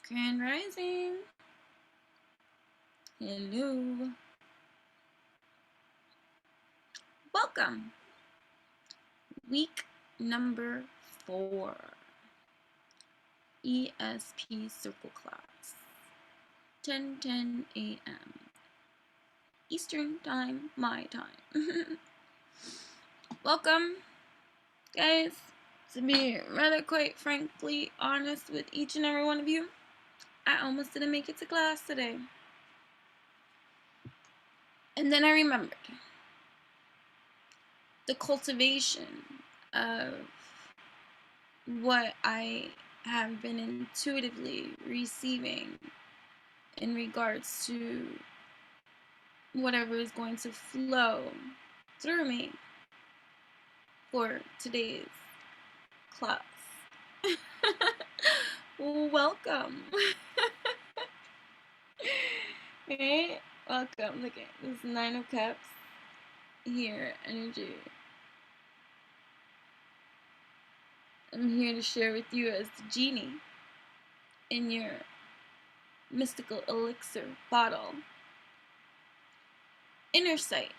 Grand Rising. Hello. Welcome. Week number 4. ESP Circle Class. 10:10 a.m. Eastern Time, my time. Welcome, guys. To be rather quite frankly honest with each and every one of you, I almost didn't make it to class today. And then I remembered the cultivation of what I have been intuitively receiving in regards to whatever is going to flow through me for today's class. Welcome. Right? Welcome. Look at this 9 of Cups here, energy. I'm here to share with you as the genie in your mystical elixir bottle. Inner sight.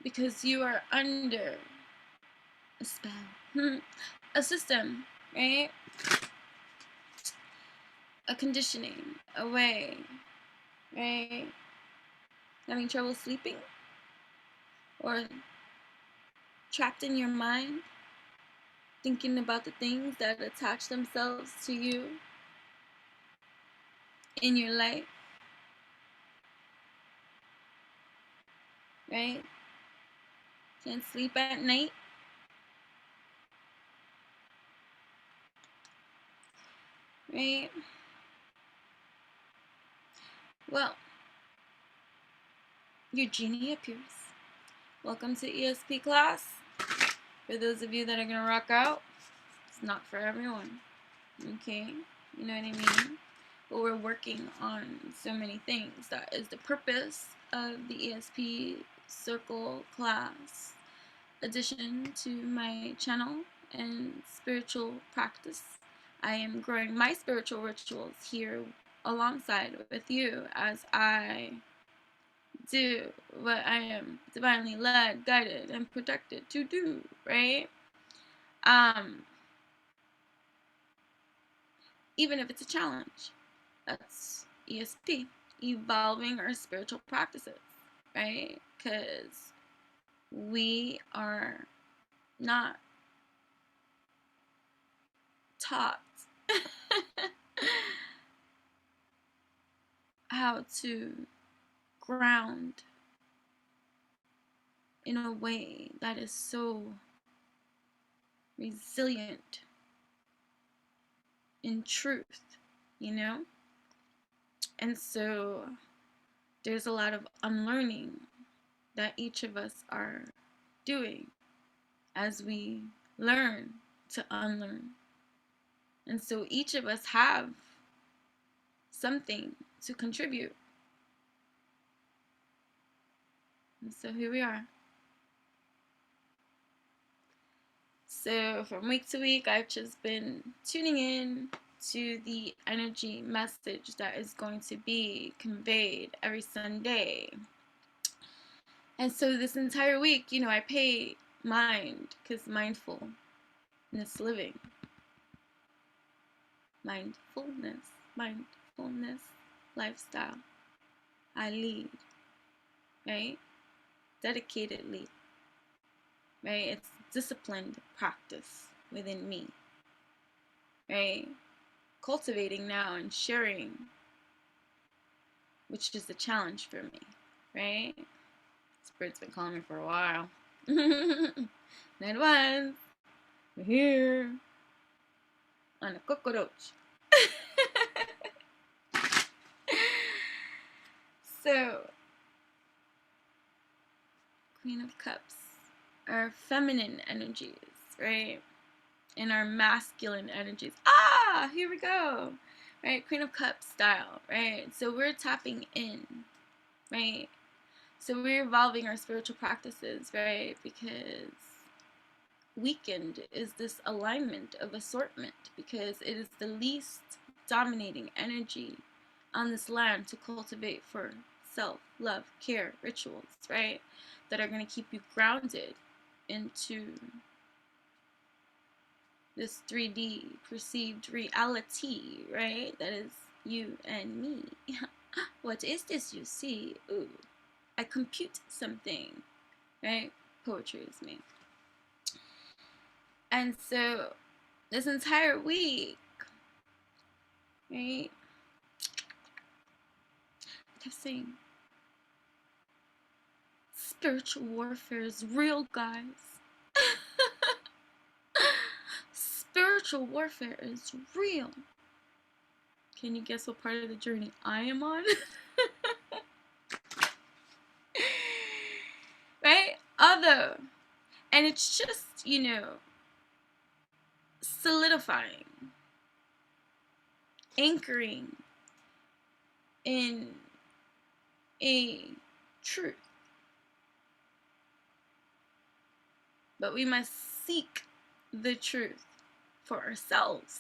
Because you are under a spell, a system, right? A conditioning, a way, right? Having trouble sleeping? Or trapped in your mind, thinking about the things that attach themselves to you in your life, right? Can't sleep at night. Right? Well, your genie appears. Welcome to ESP class. For those of you that are going to rock out, it's not for everyone. Okay? You know what I mean? But we're working on so many things. That is the purpose of the ESP Circle class addition to my channel and spiritual practice. I am growing my spiritual rituals here alongside with you as I do what I am divinely led, guided, and protected to do, right? Even if it's a challenge. That's ESP, evolving our spiritual practices, right? Because we are not taught how to ground in a way that is so resilient in truth, you know? And so there's a lot of unlearning that each of us are doing as we learn to unlearn. And so each of us have something to contribute. And so here we are. So from week to week, I've just been tuning in to the energy message that is going to be conveyed every Sunday. And so this entire week, I pay mind, because mindfulness living. Mindfulness lifestyle. I lead, right? Dedicatedly, right? It's disciplined practice within me, right? Cultivating now and sharing, which is a challenge for me, right? Spirit's been calling me for a while. 9-1, we're here on a cockroach. So, Queen of Cups, our feminine energies, right? And our masculine energies. Here we go. Right? Queen of Cups style, right? So we're tapping in, right? So we're evolving our spiritual practices, right? Because weakened is this alignment of assortment, because it is the least dominating energy on this land to cultivate for self, love, care, rituals, right? That are going to keep you grounded into this 3D perceived reality, right? That is you and me. What is this you see? Ooh, I compute something, right? Poetry is me. And so this entire week, right? I kept saying, spiritual warfare is real, guys. Spiritual warfare is real. Can you guess what part of the journey I am on? Right? Although, and it's just, solidifying, anchoring in a truth. But we must seek the truth for ourselves.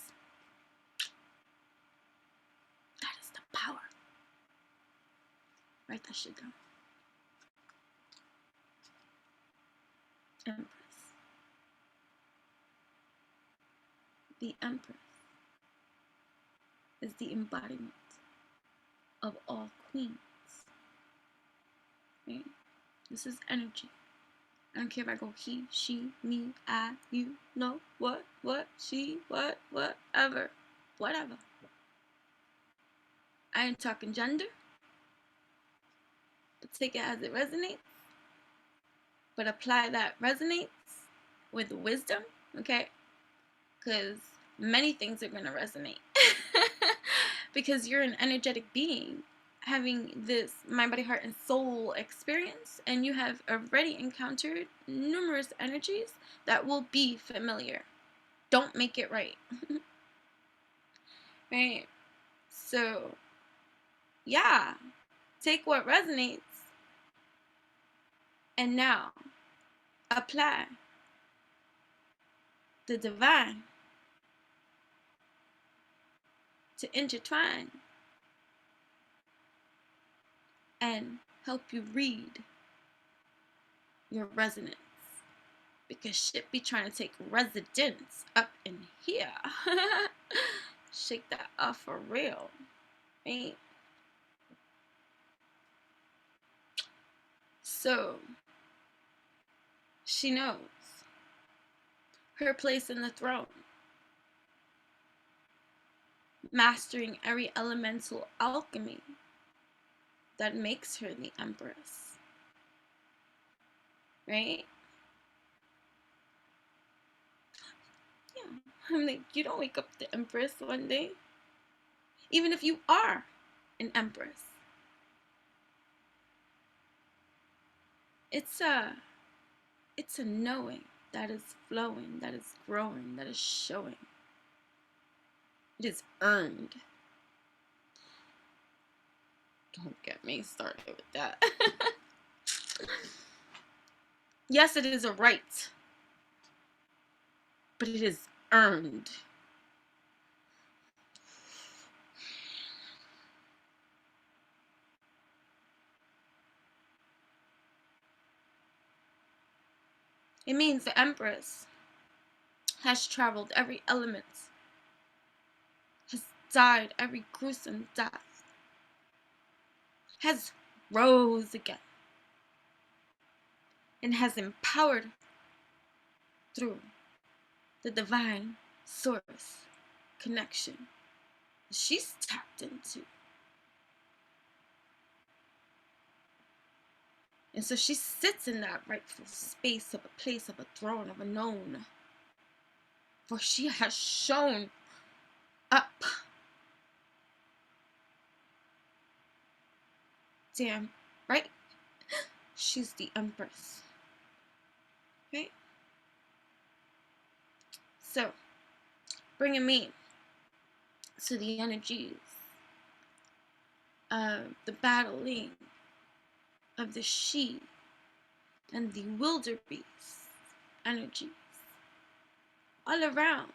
That is the power. Write that shit down. Empress. The Empress is the embodiment of all queens. Right? This is energy. I don't care if I go he, she, me, I, you, no, what, she, whatever. Whatever. I ain't talking gender, but take it as it resonates. But apply that resonates with wisdom, okay? Because many things are going to resonate. Because you're an energetic being having this mind, body, heart, and soul experience, and you have already encountered numerous energies that will be familiar. Don't make it right. Right? So, yeah. Take what resonates and now apply the divine to intertwine and help you read your resonance, because shit be trying to take residence up in here. Shake that off for real, right? So she knows her place in the throne, mastering every elemental alchemy that makes her the Empress, right? Yeah, I'm like, you don't wake up the Empress one day, even if you are an Empress. It's a knowing that is flowing, that is growing, that is showing. It is earned. Don't get me started with that. Yes, it is a right, but it is earned. It means the Empress has traveled every element, has died every gruesome death, has rose again, and has empowered through the divine source connection she's tapped into. And so she sits in that rightful space of a place, of a throne, of a known. For she has shown up. Damn right. She's the Empress. Okay? So, bringing me to the energies of the battling of the she and the wildebeest energies. all around.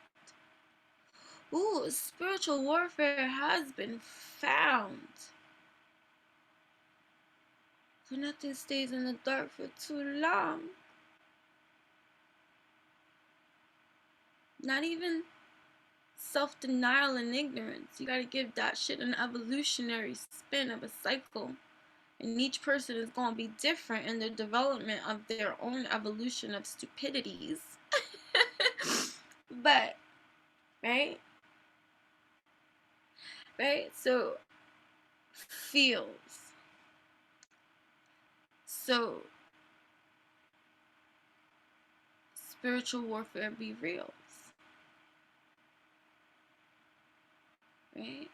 Ooh, spiritual warfare has been found. For nothing stays in the dark for too long. Not even self-denial and ignorance. You gotta give that shit an evolutionary spin of a cycle. And each person is gonna be different in the development of their own evolution of stupidities. But, right? Right? So, feels. So, spiritual warfare be real. Right?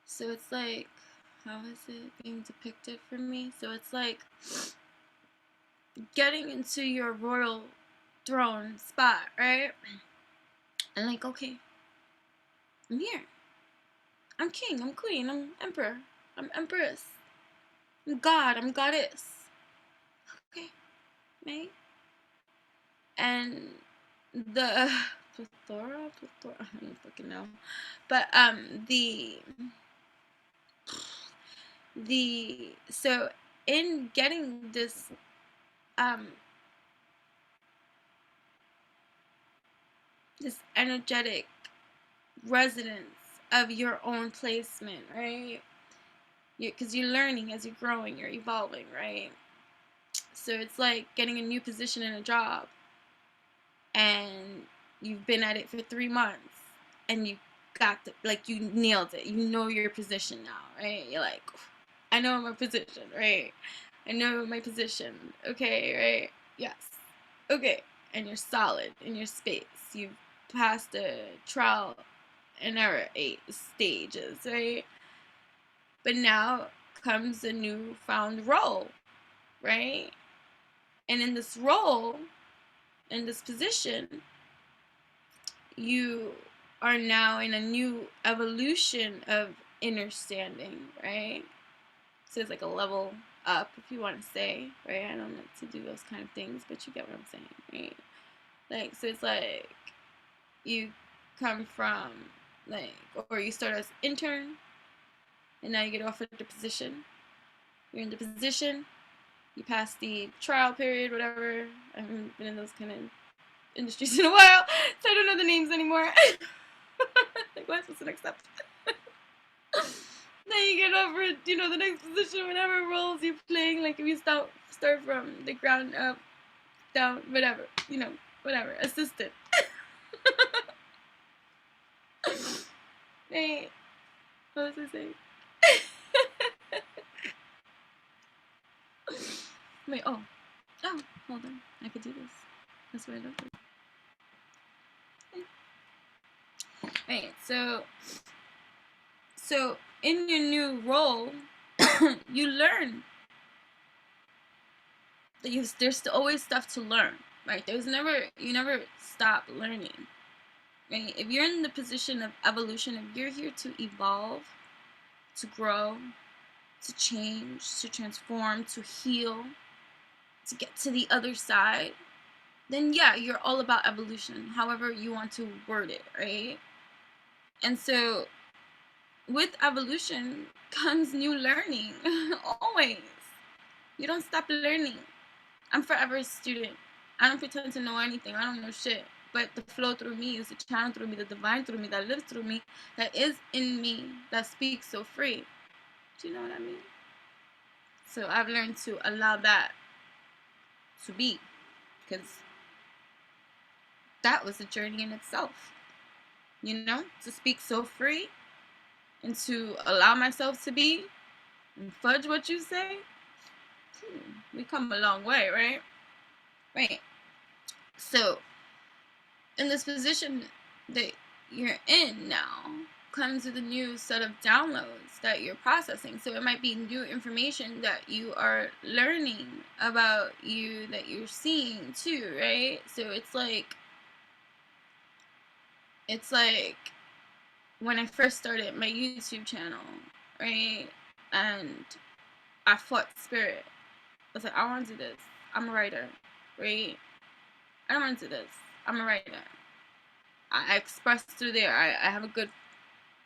So it's like, how is it being depicted for me? So it's like getting into your royal throne spot, right? And like, okay, I'm here. I'm king, I'm queen, I'm emperor, I'm empress, I'm god, I'm goddess. Okay, right? And the plethora, I don't fucking know. But so in getting this this energetic resonance of your own placement, right? Because you're learning as you're growing, you're evolving, right? So it's like getting a new position in a job, and you've been at it for 3 months, and you got you nailed it. You know your position now, right? You're like, I know my position, right? I know my position. Okay, right? Yes. Okay. And you're solid in your space. You've passed the trial and error 8 stages, right? But now comes a newfound role, right? And in this role, in this position, you are now in a new evolution of understanding, right? So it's like a level up, if you want to say, right? I don't like to do those kind of things, but you get what I'm saying, right? Like, so it's like you come from, like, or you start as intern, and now you get offered the position. You're in the position, you pass the trial period, whatever. I haven't been in those kind of industries in a while, so I don't know the names anymore. Like, what's the next step? Then you get over, the next position, whatever roles you're playing. Like, if you start from the ground up, down, whatever, whatever, assistant. Hey, what was I saying? Wait, oh, hold on, I could do this. That's what I love. Right, so in your new role, you learn that there's always stuff to learn, right? You never stop learning, right? If you're in the position of evolution, if you're here to evolve, to grow, to change, to transform, to heal, to get to the other side, then yeah, you're all about evolution, however you want to word it, right? And so with evolution comes new learning. Always. You don't stop learning. I'm forever a student. I don't pretend to know anything. I don't know shit. But the flow through me is the channel through me, the divine through me, that lives through me, that is in me, that speaks so free. Do you know what I mean? So I've learned to allow that to be, because that was a journey in itself. To speak so free and to allow myself to be and fudge what you say. We come a long way, right? Right. So in this position that you're in now comes with a new set of downloads that you're processing. So it might be new information that you are learning about you, that you're seeing too, right? So it's like when I first started my YouTube channel, right? And I fought spirit. I was like, I want to do this. I'm a writer, right? I don't want to do this. I'm a writer. I express through there. I have a good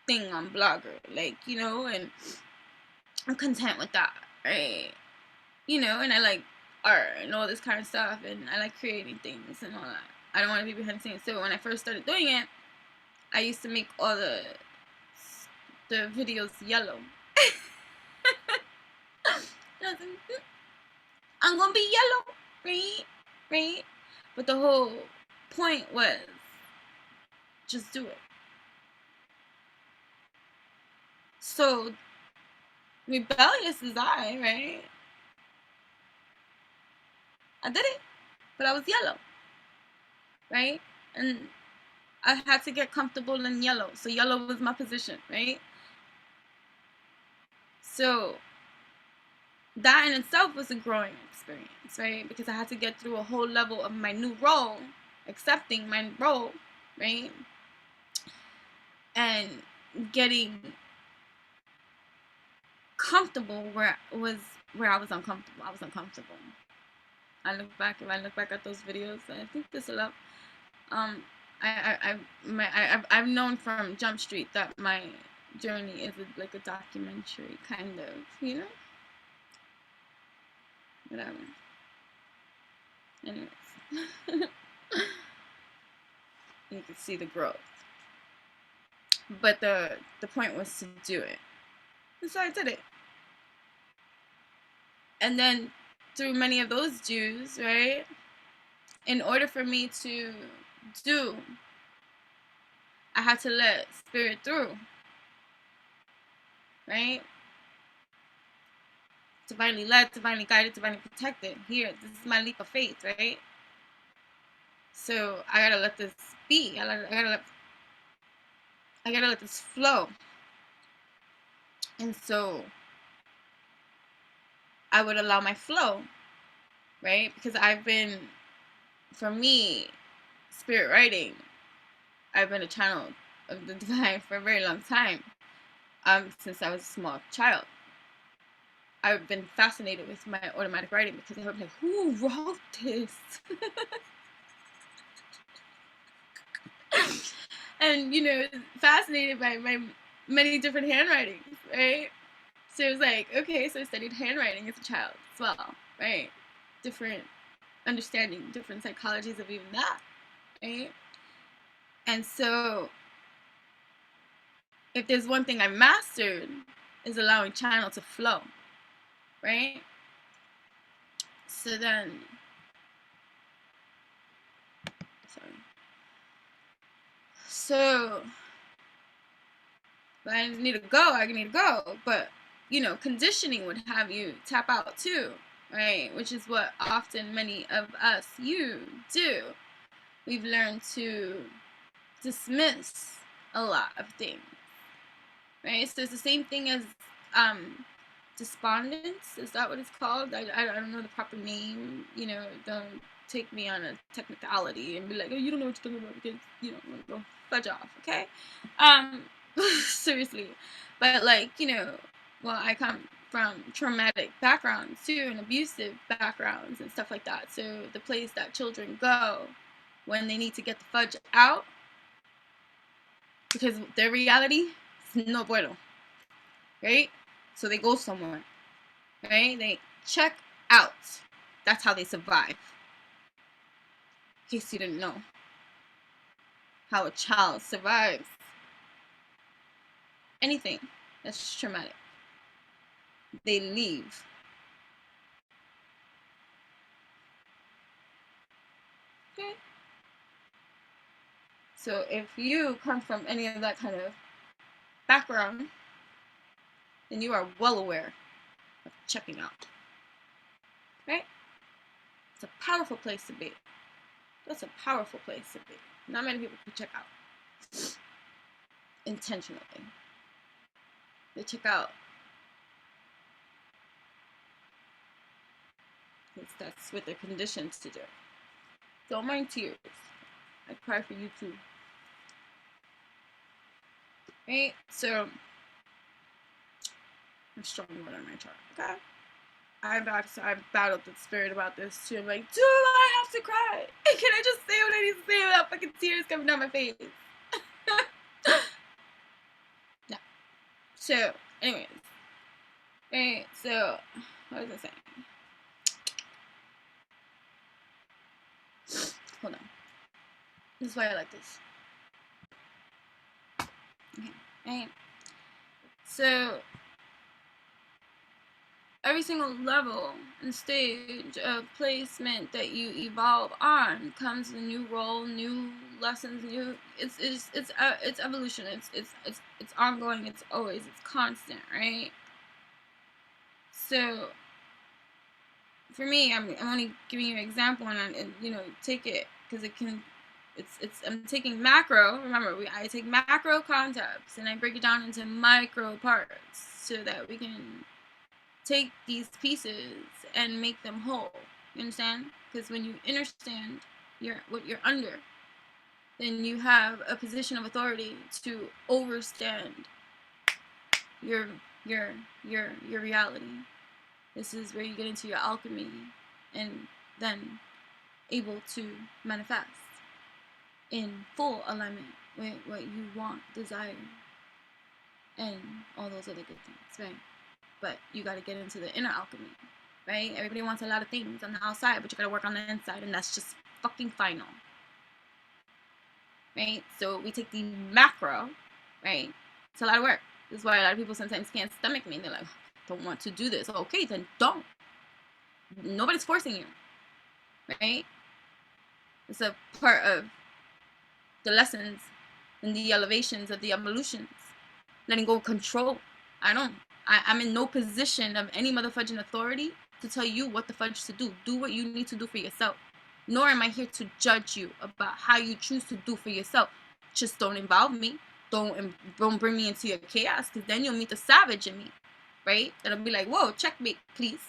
thing on Blogger, like, you know, and I'm content with that, right? You know, and I like art and all this kind of stuff, and I like creating things and all that. I don't want to be behind the scenes. So when I first started doing it, I used to make all the videos yellow. I'm gonna be yellow, right? But the whole point was just do it. So rebellious as I, right? I did it, but I was yellow, right? And I had to get comfortable in yellow. So yellow was my position, right? So that in itself was a growing experience, right? Because I had to get through a whole level of my new role, accepting my role, right? And getting comfortable where I was uncomfortable. I was uncomfortable. If I look back at those videos, I think this a lot. I've known from Jump Street that my journey is like a documentary, kind of, you know? Whatever. Anyways. You can see the growth. But the point was to do it. And so I did it. And then through many of those dues, right? In order for me to do, I had to let spirit through. Right? Divinely led, divinely guided, divinely protected. Here, this is my leap of faith, right? So I gotta let this be. I gotta let this flow. And so I would allow my flow, right? Because for me, spirit writing, I've been a channel of the divine for a very long time, since I was a small child. I've been fascinated with my automatic writing because I was like, who wrote this? And, you know, fascinated by my many different handwritings, right? So it was like, okay, so I studied handwriting as a child as well, right? Different understanding, different psychologies of even that, right? And so if there's one thing I mastered is allowing channel to flow, right? So then, so if I need to go, I need to go. But, you know, conditioning would have you tap out too, right? Which is what often many of us do. We've learned to dismiss a lot of things, right? So it's the same thing as despondence. Is that what it's called? I don't know the proper name. You know, don't take me on a technicality and be like, oh, you don't know what you're talking about because, you know, go fudge off, okay? Seriously. But, like, you know, well, I come from traumatic backgrounds too, and abusive backgrounds and stuff like that. So the place that children go when they need to get the fudge out, because their reality is no bueno, right? So they go somewhere, right? They check out. That's how they survive. In case you didn't know how a child survives anything that's traumatic. They leave. Okay? So if you come from any of that kind of background, then you are well aware of checking out. Right? It's a powerful place to be. That's a powerful place to be. Not many people can check out intentionally. They check out because that's what they're conditioned to do. Don't mind tears. I cry for you too. Right? So I'm strong one on my chart, okay? I battled with spirit about this too. I'm like, do I have to cry? Can I just say what I need to say without fucking tears coming down my face? No. So, anyways. Right, so, what was I saying? Hold on. This is why I like this. Okay, right? So, every single level and stage of placement that you evolve on comes with a new role, new lessons, new. It's evolution. It's ongoing. It's constant, right? So, for me, I'm only giving you an example, and take it because it can. I'm taking macro. Remember, I take macro concepts and I break it down into micro parts so that we can take these pieces and make them whole. You understand? Because when you understand what you're under, then you have a position of authority to overstand your reality. This is where you get into your alchemy and then able to manifest in full alignment with what you want, desire, and all those other good things, right? But you got to get into the inner alchemy, right? Everybody wants a lot of things on the outside, but you got to work on the inside, and that's just fucking final, right? So we take the macro, right? It's a lot of work. This is why a lot of people sometimes can't stomach me. They're like, don't want to do this. Okay, then don't. Nobody's forcing you, right? It's a part of the lessons and the elevations of the evolutions. Letting go of control. I'm in no position of any motherfucking authority to tell you what the fudge to do. Do what you need to do for yourself. Nor am I here to judge you about how you choose to do for yourself. Just don't involve me. Don't bring me into your chaos, because then you'll meet the savage in me, right? That'll be like, whoa, checkmate, please.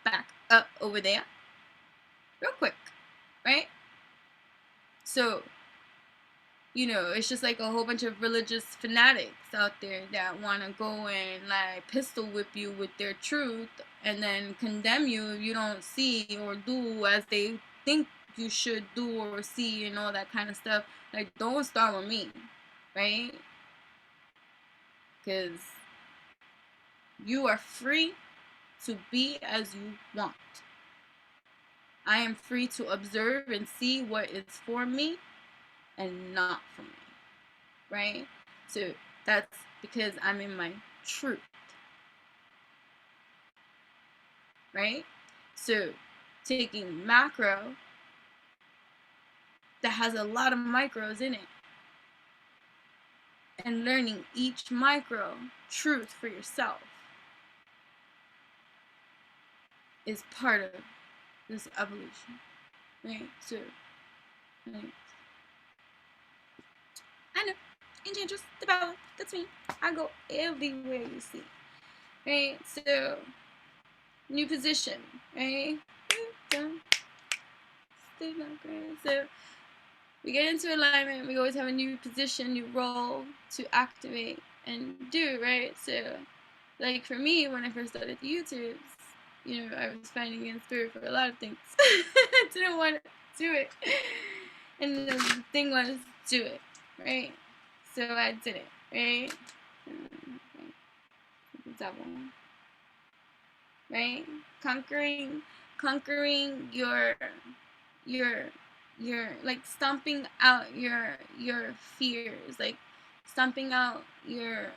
Back up over there. Real quick, right? So, it's just like a whole bunch of religious fanatics out there that want to go and like pistol whip you with their truth and then condemn you if you don't see or do as they think you should do or see and all that kind of stuff. Like, don't start with me, right? Because you are free to be as you want. I am free to observe and see what is for me and not for me, right? So that's because I'm in my truth, right? So taking macro that has a lot of micros in it and learning each micro truth for yourself is part of this evolution, right? So, right. I know, Enchantress, the power, that's me. I go everywhere you see, right? So, new position, right? So, we get into alignment, we always have a new position, new role to activate and do, right? So, like for me, when I first started the YouTubes, I was fighting in spirit for a lot of things. I didn't want to do it. And the thing was, do it, right? So I did it, right? Double, right? Conquering your like stomping out your fears, like stomping out your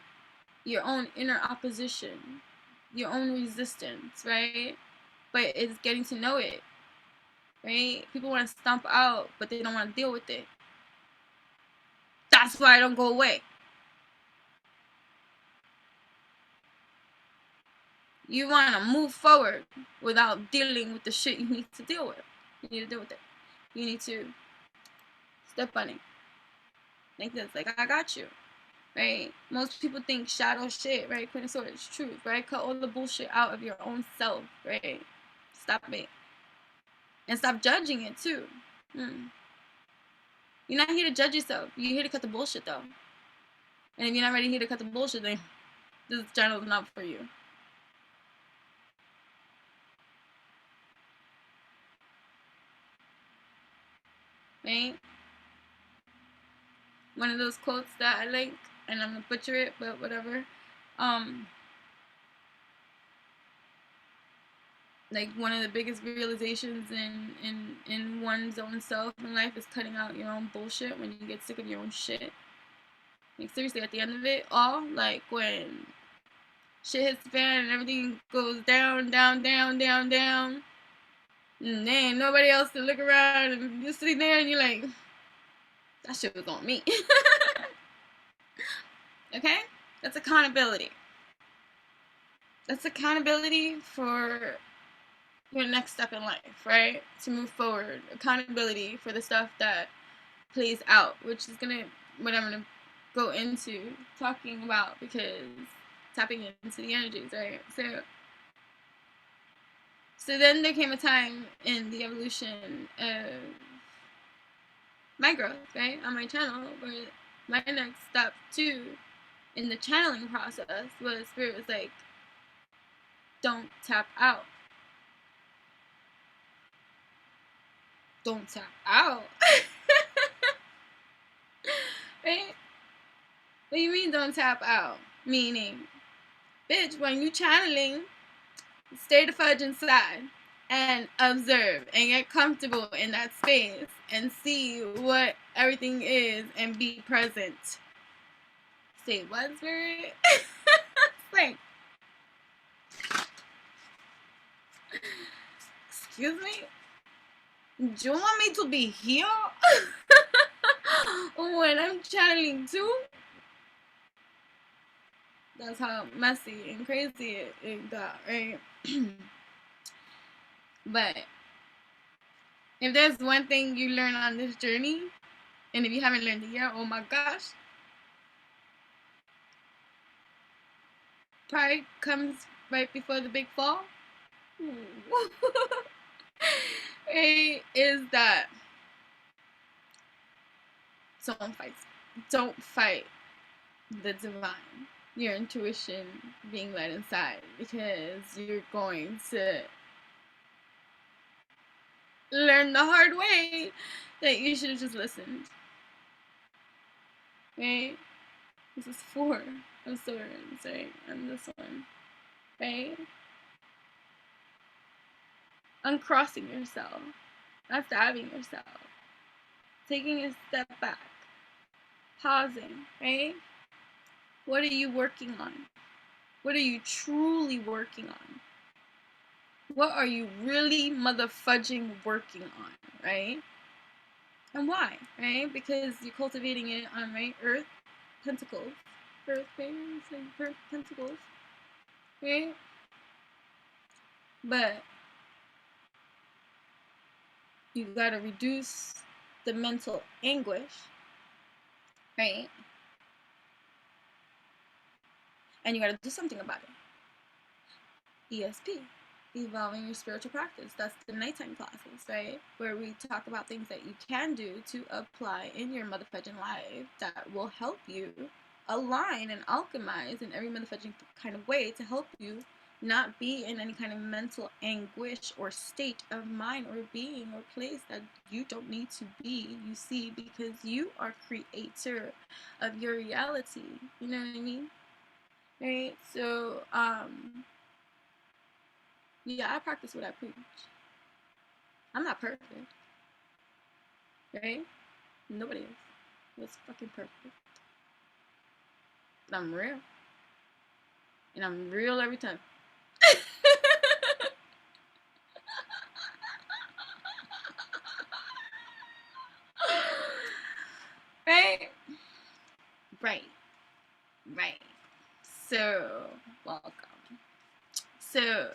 own inner opposition, your own resistance, right? But it's getting to know it, right? People want to stomp out, but they don't want to deal with it. That's why I don't go away. You want to move forward without dealing with the shit you need to deal with. You need to deal with it. You need to step on it. Like this, like I got you, right? Most people think shadow shit, right? Queen of Swords, it's truth, right? Cut all the bullshit out of your own self, right? Stop it. And stop judging it too. You're not here to judge yourself. You're here to cut the bullshit though. And if you're not ready here to cut the bullshit, then this channel is not for you. right? One of those quotes that I like, and I'm gonna butcher it, but whatever. Like one of the biggest realizations in one's own self in life is cutting out your own bullshit when you get sick of your own shit. Like seriously, at the end of it all, like when shit hits the fan and everything goes down, down, down, down, down, and there ain't nobody else to look around, and you're sitting there and you're like, that shit was on me. Okay? That's accountability. That's accountability for your next step in life, right? To move forward. Accountability for the stuff that plays out, which is what I'm gonna go into talking about, because tapping into the energies, right? So then there came a time in the evolution of my growth, right, on my channel, where my next step too in the channeling process was Spirit was like, don't tap out. Don't tap out. Right? What do you mean don't tap out? Meaning, bitch, when you channeling, stay the fudge inside and observe and get comfortable in that space and see what everything is and be present. Say what, Spirit? Like, excuse me? Do you want me to be here when I'm channeling too? That's how messy and crazy it got, right? But if there's one thing you learn on this journey, and if you haven't learned it yet, oh my gosh, pride comes right before the big fall. It is that don't fight the divine, your intuition being led inside, because you're going to learn the hard way that you should have just listened. Right? This is 4 of Swords, right? And this one, right? Uncrossing yourself, not stabbing yourself, taking a step back, pausing, right? What are you working on? What are you truly working on? What are you really motherfudging working on, right? And why, right? Because you're cultivating it on, right, Earth, Pentacles, Earth, right? It's like Earth, Pentacles, right? But you gotta reduce the mental anguish, right? And you gotta do something about it. ESP, Evolving Your Spiritual Practice. That's the nighttime classes, right? Where we talk about things that you can do to apply in your motherfucking life that will help you align and alchemize in every motherfucking kind of way to help you not be in any kind of mental anguish or state of mind or being or place that you don't need to be, you see, because you are creator of your reality. You know what I mean? Right? So, yeah, I practice what I preach. I'm not perfect. Right? Nobody is. It's fucking perfect. But I'm real. And I'm real every time. Right? Right. Right. So, welcome. So,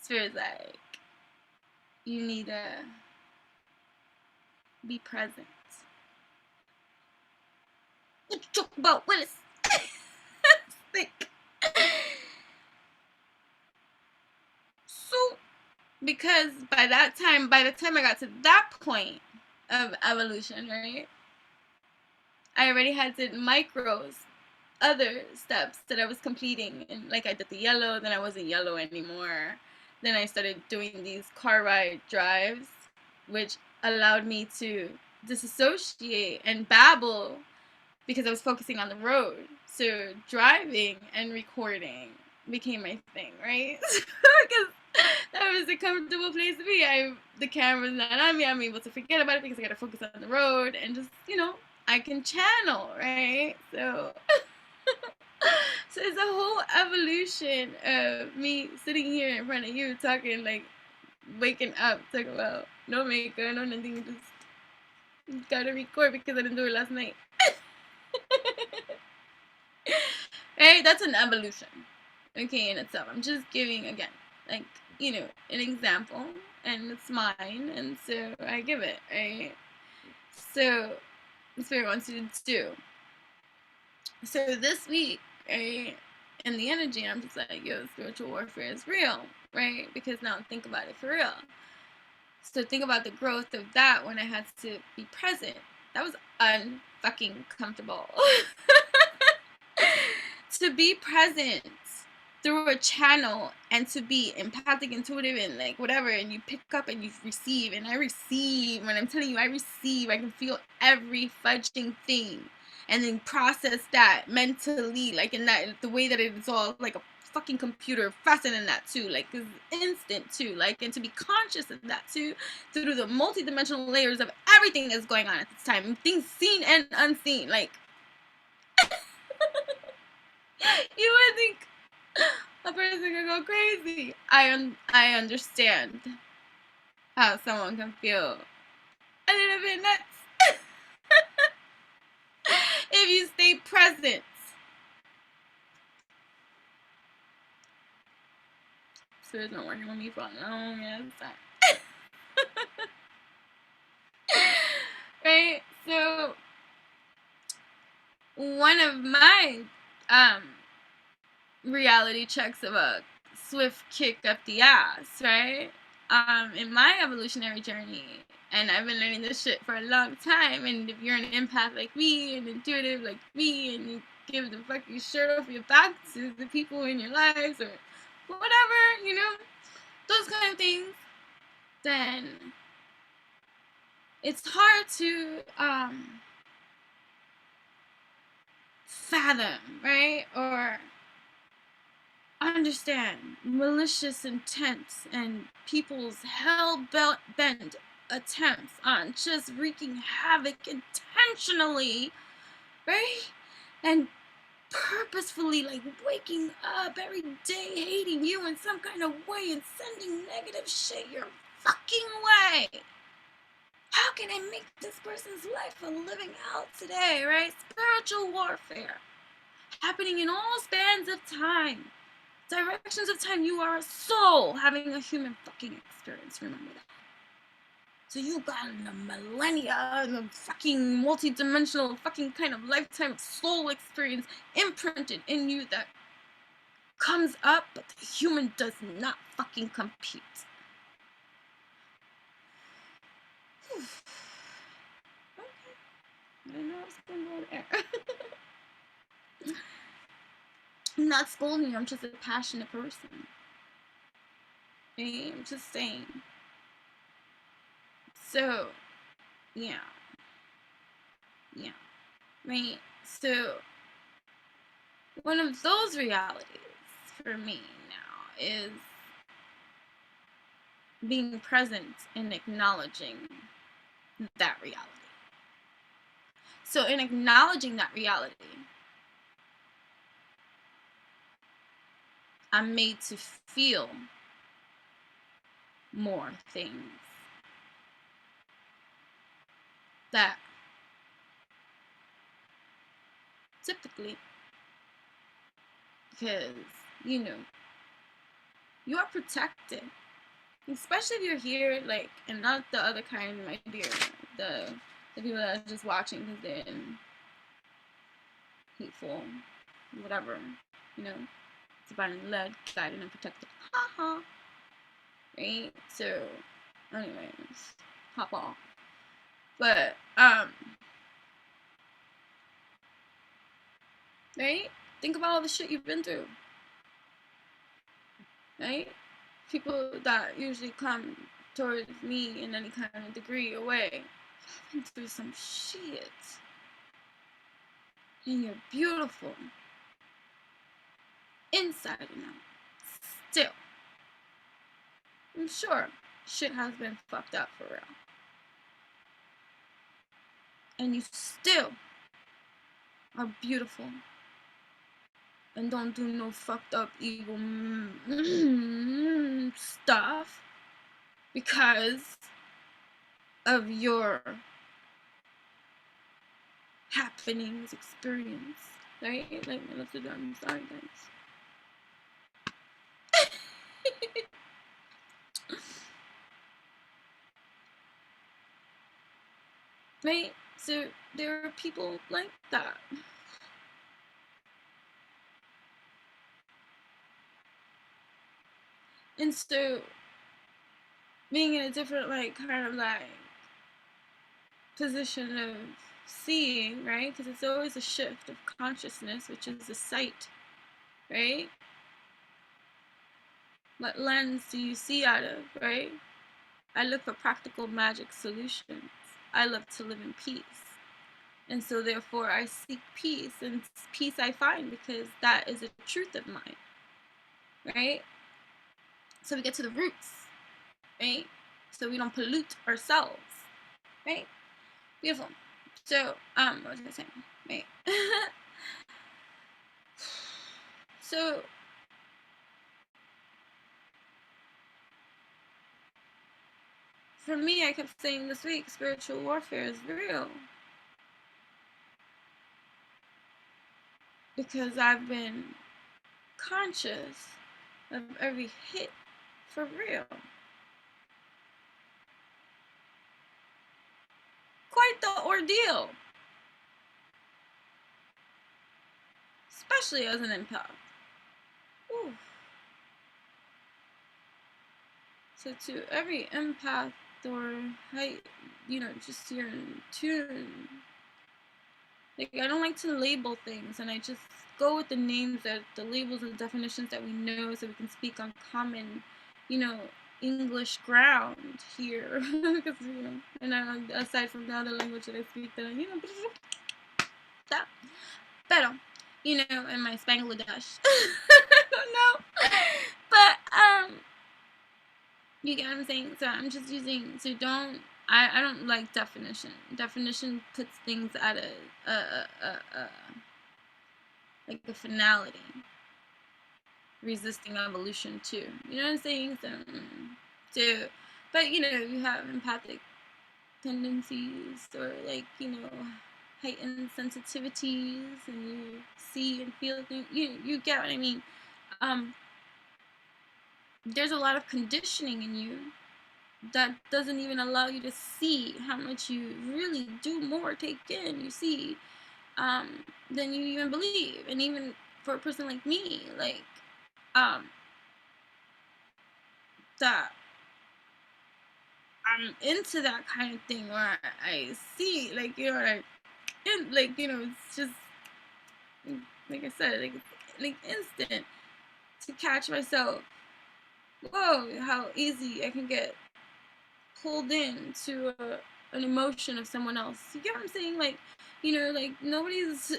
Spirit's like, you need to be present. What you talk about, Willis? Like, so, because by the time I got to that point of evolution, right, I already had to micros other steps that I was completing, and like I did the yellow, then I wasn't yellow anymore, then I started doing these car ride drives, which allowed me to disassociate and babble because I was focusing on the road. So driving and recording became my thing, right? Because that was a comfortable place to be. The camera's not on me. I'm able to forget about it because I gotta focus on the road and just, I can channel, right? So so it's a whole evolution of me sitting here in front of you talking, like, waking up, talking about no makeup, no nothing, just gotta record because I didn't do it last night. Right? That's an evolution, okay, in itself. I'm just giving, again, like, an example, and it's mine, and so I give it, right? So, Spirit wants you to do. So this week, right, in the energy, I'm just like, yo, spiritual warfare is real, right? Because now think about it for real. So think about the growth of that when I had to be present. That was unfucking comfortable. To be present through a channel and to be empathic, intuitive, and like whatever, and you pick up and you receive, and I receive. When I'm telling you I receive, I can feel every fudging thing, and then process that mentally, like in that, the way that it is all like a fucking computer, faster than that too, like it's instant too, like, and to be conscious of that too, through the multi-dimensional layers of everything that's going on at this time, things seen and unseen, like you would think a person could go crazy. I understand how someone can feel a little bit nuts if you stay present. Spirit's been working with me for a long ass time. Right? So one of my reality checks of a swift kick up the ass, right? In my evolutionary journey, and I've been learning this shit for a long time, and if you're an empath like me, and intuitive like me, and you give the fucking shirt off your back to the people in your lives, or whatever, those kind of things, then it's hard to fathom, right? Or understand malicious intents and people's hell-bent attempts on just wreaking havoc intentionally, right? And purposefully, like, waking up every day hating you in some kind of way and sending negative shit your fucking way. How can I make this person's life a living hell today, right? Spiritual warfare happening in all spans of time, directions of time. You are a soul having a human fucking experience, remember that. So you got a millennia, the fucking multi-dimensional fucking kind of lifetime soul experience imprinted in you that comes up, but the human does not fucking compute. Okay. I didn't know I was gonna go there. I'm not scolding you, I'm just a passionate person. Okay? I'm just saying. So, yeah. Right? So, one of those realities for me now is being present and acknowledging that reality. So in acknowledging that reality, I'm made to feel more things that typically, because you are protected, especially if you're here, like, and not the other kind, my dear, the people that are just watching because they're hateful, whatever, it's about led, guided, and protected, haha, right? So anyways, hop off. But right, think about all the shit you've been through, right? People that usually come towards me in any kind of degree or way. I've been through some shit. And you're beautiful. Inside and out. Still. I'm sure shit has been fucked up for real. And you still are beautiful. And don't do no fucked up evil stuff because of your happenings, experience, right? Like, I'm sorry, guys. Right? So there are people like that. And so being in a different, like, kind of like position of seeing, right? Because it's always a shift of consciousness, which is the sight, right? What lens do you see out of, right? I look for practical magic solutions. I love to live in peace. And so therefore I seek peace, and peace I find because that is a truth of mine, right? So we get to the roots, right? So we don't pollute ourselves, right? Beautiful. So, what was I saying? Right. So, for me, I kept saying this week, spiritual warfare is real. Because I've been conscious of every hit for real. Quite the ordeal. Especially as an empath. Ooh. So to every empath or, just you're in tune. Like, I don't like to label things, and I just go with the names, that the labels and definitions that we know, so we can speak on common, English ground here. Because, and aside from the other language that I speak, that that. Pero, in my Spanglish. No. But, you get what I'm saying? So I'm just using, I don't like definition. Definition puts things at like a finality. Resisting evolution too. You know what I'm saying? So, but you have empathic tendencies, or like, heightened sensitivities, and you see and feel things. You get what I mean? There's a lot of conditioning in you that doesn't even allow you to see how much you really do more take in, you see, than you even believe. And even for a person like me, like, that I'm into that kind of thing, where I see, like, it's just, like I said, like instant to catch myself. Whoa, how easy I can get pulled into an emotion of someone else. You get what I'm saying? Like, like, nobody's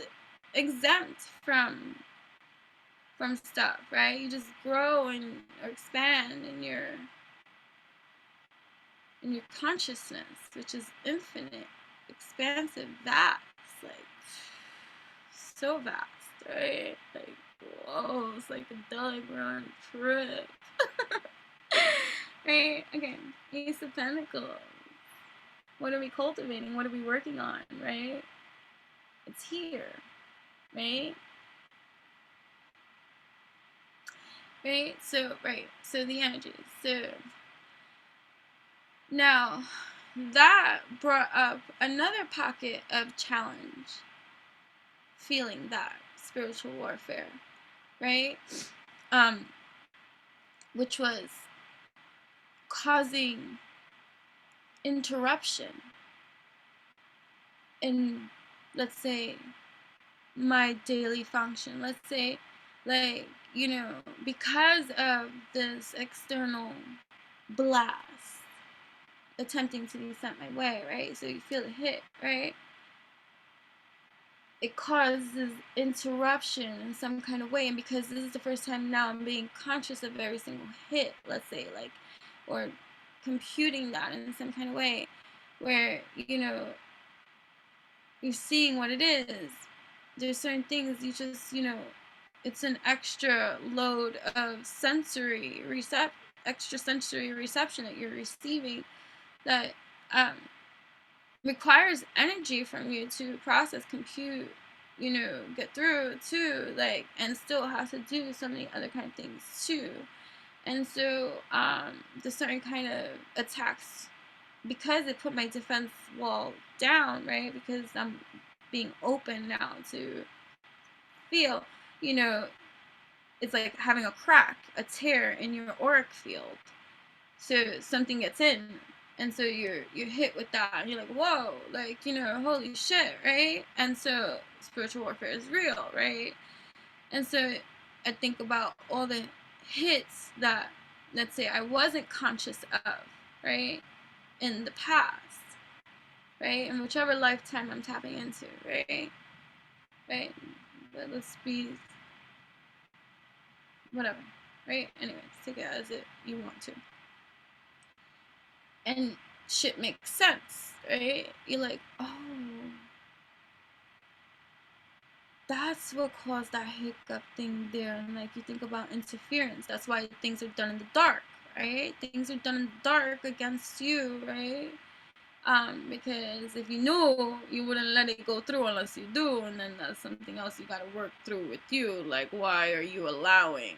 exempt from stuff, right? You just grow or expand in your consciousness, which is infinite, expansive, vast, like, so vast, right? Like, whoa, it's like a Deliverun trip. Right? Okay. Ace of Pentacles. What are we cultivating? What are we working on, right? It's here, right? Right? So the energies. So now that brought up another pocket of challenge, feeling that spiritual warfare, right? Which was causing interruption in, let's say, my daily function. Let's say, like, because of this external blast, attempting to be sent my way, right? So you feel a hit, right? It causes interruption in some kind of way, and because this is the first time now I'm being conscious of every single hit, let's say, like, or computing that in some kind of way, where, you know, you're seeing what it is. There's certain things you just, you know, it's an extra load of extra sensory reception that you're receiving that um, requires energy from you to process, compute, you know, get through too, like, and still have to do so many other kind of things too. And so the certain kind of attacks, because it put my defense wall down, right? Because I'm being open now to feel, you know, it's like having a crack, a tear in your auric field. So something gets in, and so you're hit with that, and you're like, whoa, like, you know, holy shit, right? And so spiritual warfare is real, right? And so I think about all the hits that, let's say, I wasn't conscious of, right, in the past, right, in whichever lifetime I'm tapping into, right, but let's be whatever, right? Anyways, take it as you want to. And shit makes sense, right? You're like, oh, that's what caused that hiccup thing there. And like, you think about interference. That's why things are done in the dark, right? Things are done in the dark against you, right? Because if you knew, you wouldn't let it go through unless you do, and then that's something else you gotta work through with you. Like, why are you allowing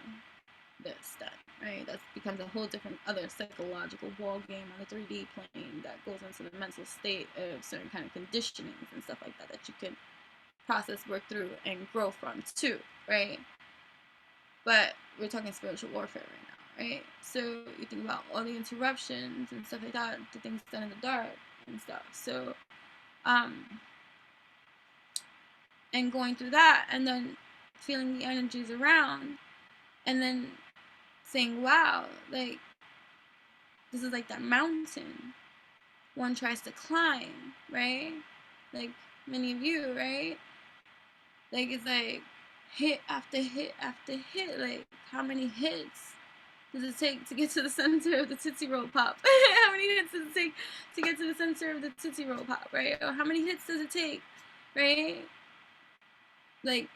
this then, right? That becomes a whole different other psychological ball game on the 3D plane that goes into the mental state of certain kind of conditionings and stuff like that that you can process, work through, and grow from too, right? But we're talking spiritual warfare right now, right? So you think about all the interruptions and stuff like that, the things done in the dark and stuff. So, and going through that, and then feeling the energies around, and then saying, wow, like, this is like that mountain one tries to climb, right? Like many of you, right? Like, it's like hit after hit after hit. Like, how many hits does it take to get to the center of the Tootsie Roll Pop? How many hits does it take to get to the center of the Tootsie Roll Pop, right? Or how many hits does it take, right? Like,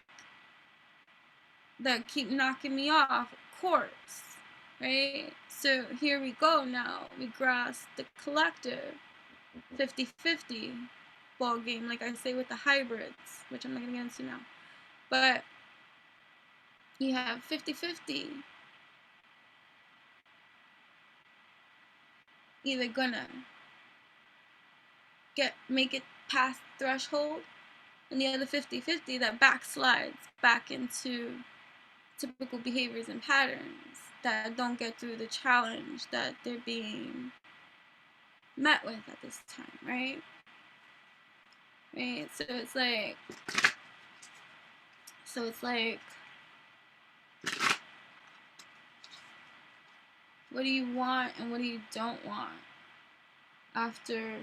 that keep knocking me off course, right? So here we go now. We grasp the collective 50-50 ball game, like I say with the hybrids, which I'm not going to get into now. But you have 50-50. Either gonna make it past the threshold, and the other 50-50 that backslides back into typical behaviors and patterns that don't get through the challenge that they're being met with at this time, right? Right? So it's like, what do you want and what do you don't want after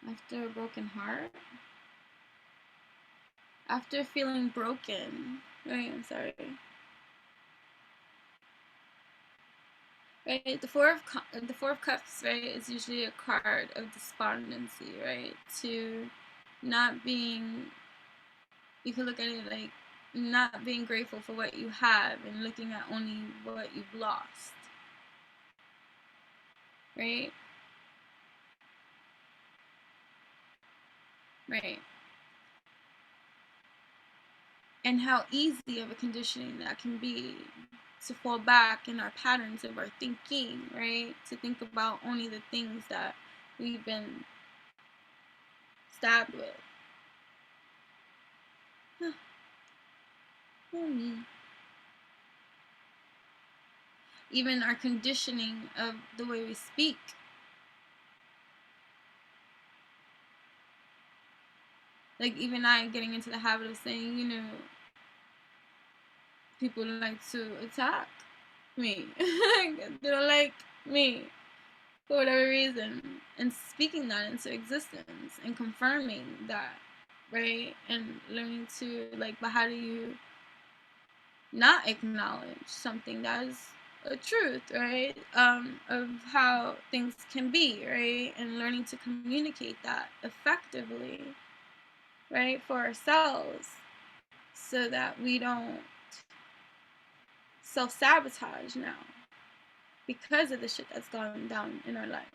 a broken heart? After feeling broken, right? I'm sorry. Right, the Four of Cups, right, is usually a card of despondency, right? To not being, you can look at it like not being grateful for what you have and looking at only what you've lost, right? Right. And how easy of a conditioning that can be to fall back in our patterns of our thinking, right? To think about only the things that we've been stabbed with. Oh, me. Even our conditioning of the way we speak. Like, even I getting into the habit of saying, you know, people like to attack, me. They don't like me for whatever reason. And speaking that into existence and confirming that, right? And learning to, like, but how do you not acknowledge something that is a truth, right? Of how things can be, right? And learning to communicate that effectively, right, for ourselves, so that we don't self-sabotage now because of the shit that's gone down in our lives,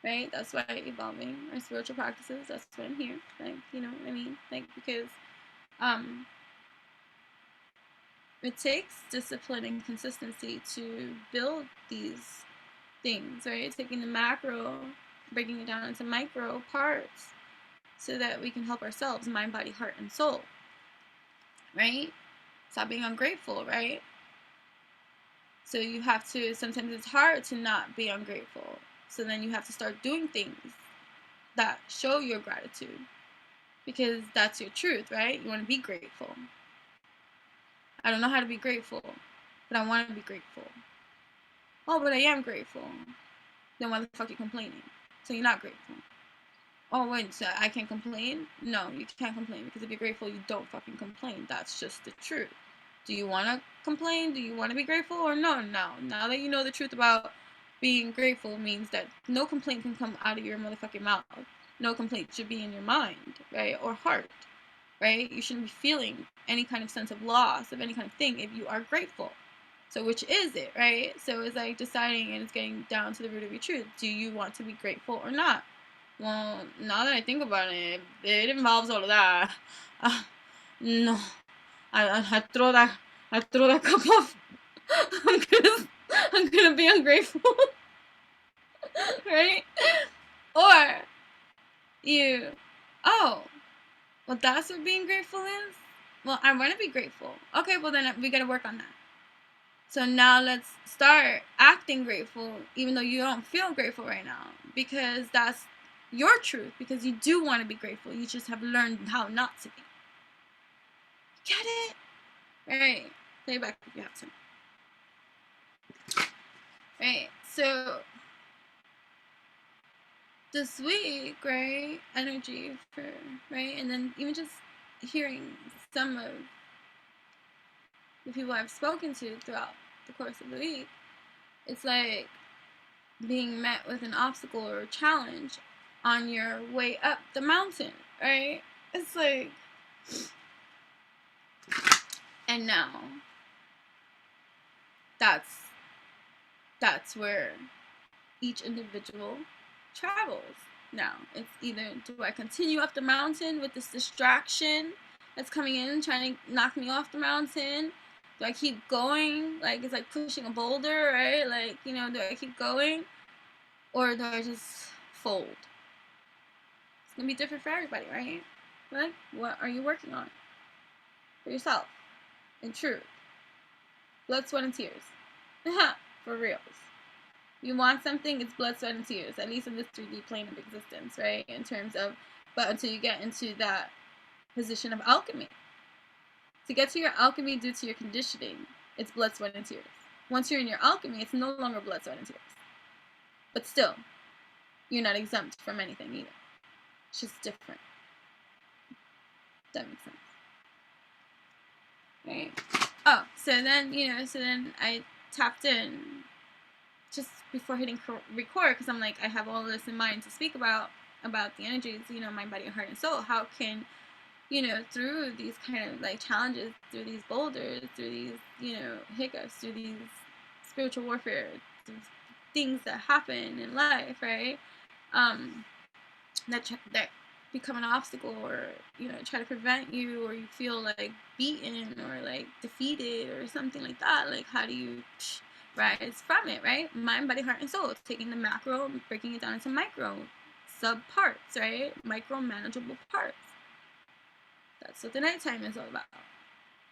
right? That's why evolving our spiritual practices, that's why I'm here, like, you know what I mean? Like, because it takes discipline and consistency to build these things, right? Taking the macro, breaking it down into micro parts so that we can help ourselves, mind, body, heart, and soul, right? Stop being ungrateful, right? So you have to, sometimes it's hard to not be ungrateful. So then you have to start doing things that show your gratitude, because that's your truth, right? You want to be grateful. I don't know how to be grateful, but I want to be grateful. Oh, but I am grateful. Then why the fuck are you complaining? So you're not grateful. Oh, wait, so I can't complain? No, you can't complain, because if you're grateful, you don't fucking complain. That's just the truth. Do you want to complain? Do you want to be grateful? Or no? Now that you know the truth about being grateful means that no complaint can come out of your motherfucking mouth. No complaint should be in your mind, right? Or heart, right? You shouldn't be feeling any kind of sense of loss of any kind of thing if you are grateful. So which is it, right? So it's like deciding, and it's getting down to the root of your truth. Do you want to be grateful or not? Well, now that I think about it, it involves all of that. No, I throw that cup off. I'm gonna be ungrateful, right? Or you, oh, well, that's what being grateful is. Well, I want to be grateful. Okay, well then we gotta work on that. So now let's start acting grateful, even though you don't feel grateful right now, because that's your truth, because you do want to be grateful. You just have learned how not to be. Get it? Right. Play back if you have to. Right. So this week, right? Energy for, right? And then even just hearing some of the people I've spoken to throughout the course of the week, it's like being met with an obstacle or a challenge on your way up the mountain, right? It's like, and now that's where each individual travels. Now it's either, do I continue up the mountain with this distraction that's coming in trying to knock me off the mountain? Do I keep going? Like, it's like pushing a boulder, right? Like, you know, do I keep going, or do I just fold? It's gonna be different for everybody, right? Like, what are you working on for yourself? In truth, blood, sweat, and tears. For reals. You want something, it's blood, sweat, and tears. At least in this 3D plane of existence, right? In terms of, but until you get into that position of alchemy. To get to your alchemy due to your conditioning, it's blood, sweat, and tears. Once you're in your alchemy, it's no longer blood, sweat, and tears. But still, you're not exempt from anything either. It's just different. That makes sense. Right? Oh, so then I tapped in just before hitting record, because I'm like, I have all this in mind to speak about the energies, mind, body, heart, and soul. How can, through these kind of like challenges, through these boulders, through these, hiccups, through these spiritual warfare, things that happen in life, right? That become an obstacle, or try to prevent you, or you feel like beaten or like defeated or something like that. Like, how do you rise from it, right? Mind, body, heart, and soul. Taking the macro and breaking it down into micro sub parts, right? Micro manageable parts. That's what the nighttime is all about.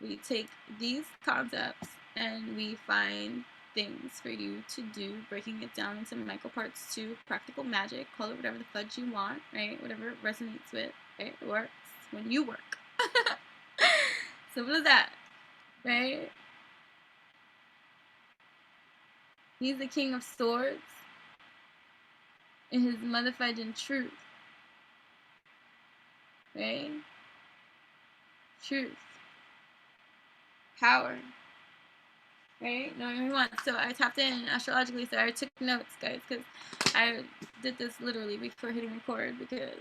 We take these concepts and we find things for you to do, breaking it down into micro parts to practical magic. Call it whatever the fudge you want, right? Whatever it resonates with, right? It works when you work. Simple as that, right? He's the King of Swords. And his modified in truth. Right? Truth. Power. Right? Knowing who he wants. So I tapped in astrologically, so I took notes, guys, because I did this literally before hitting record because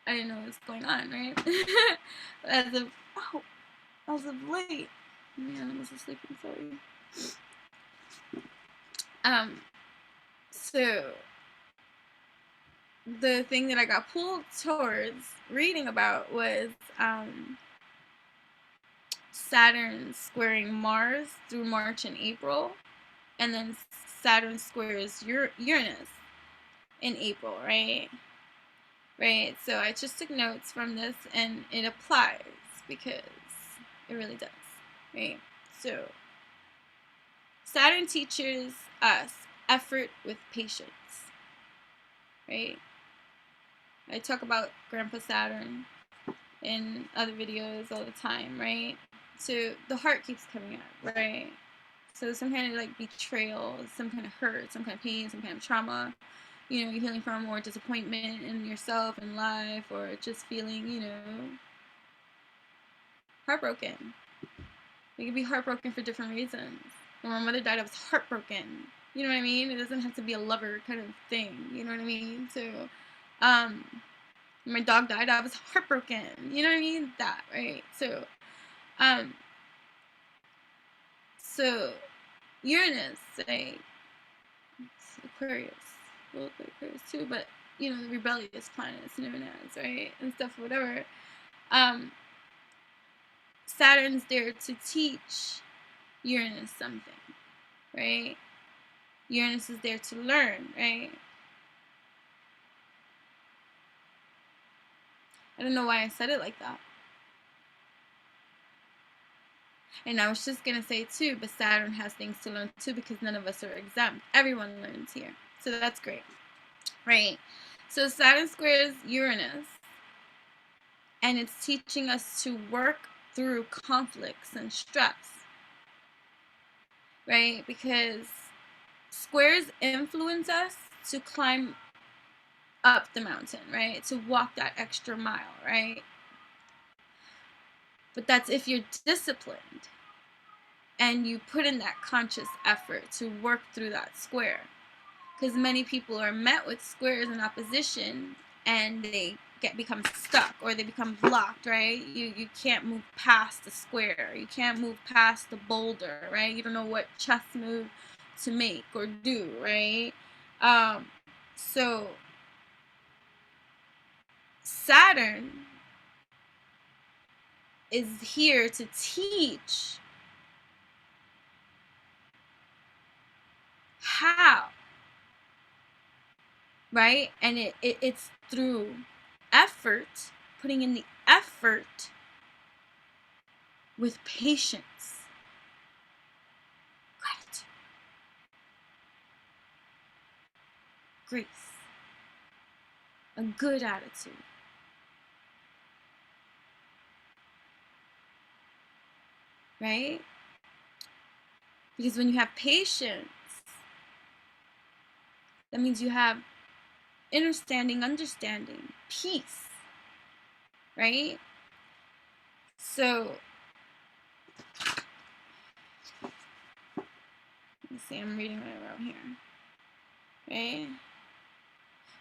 I didn't know what was going on, right? as of late. Man, I was sleeping, sorry. So the thing that I got pulled towards reading about was Saturn squaring Mars through March and April, and then Saturn squares Uranus in April, right? Right, so I just took notes from this, and it applies because it really does, right? So Saturn teaches us effort with patience, right? I talk about Grandpa Saturn in other videos all the time, right? So the heart keeps coming up, right? So some kind of like betrayal, some kind of hurt, some kind of pain, some kind of trauma, you know, you're healing from, or disappointment in yourself and life, or just feeling, you know, heartbroken. You can be heartbroken for different reasons. When my mother died, I was heartbroken. You know what I mean? It doesn't have to be a lover kind of thing. You know what I mean? So, when my dog died, I was heartbroken. You know what I mean? That, right? So Uranus, like, it's Aquarius, well, Aquarius too, but you know, the rebellious planets known as, right, and stuff, whatever. Saturn's there to teach Uranus something, right? Uranus is there to learn, right? I don't know why I said it like that. And I was just going to say too, but Saturn has things to learn too, because none of us are exempt. Everyone learns here. So that's great, right? So Saturn squares Uranus, and it's teaching us to work through conflicts and stress, right? Because squares influence us to climb up the mountain, right? To walk that extra mile, right? But that's if you're disciplined and you put in that conscious effort to work through that square. Because many people are met with squares in opposition and they become stuck, or they become blocked, right? You can't move past the square. You can't move past the boulder, right? You don't know what chess move to make or do, right? So Saturn is here to teach how, right? And it's through effort, putting in the effort with patience, gratitude, grace, a good attitude. Right? Because when you have patience, that means you have understanding, peace, right? So, let me see, I'm reading what I wrote here, right?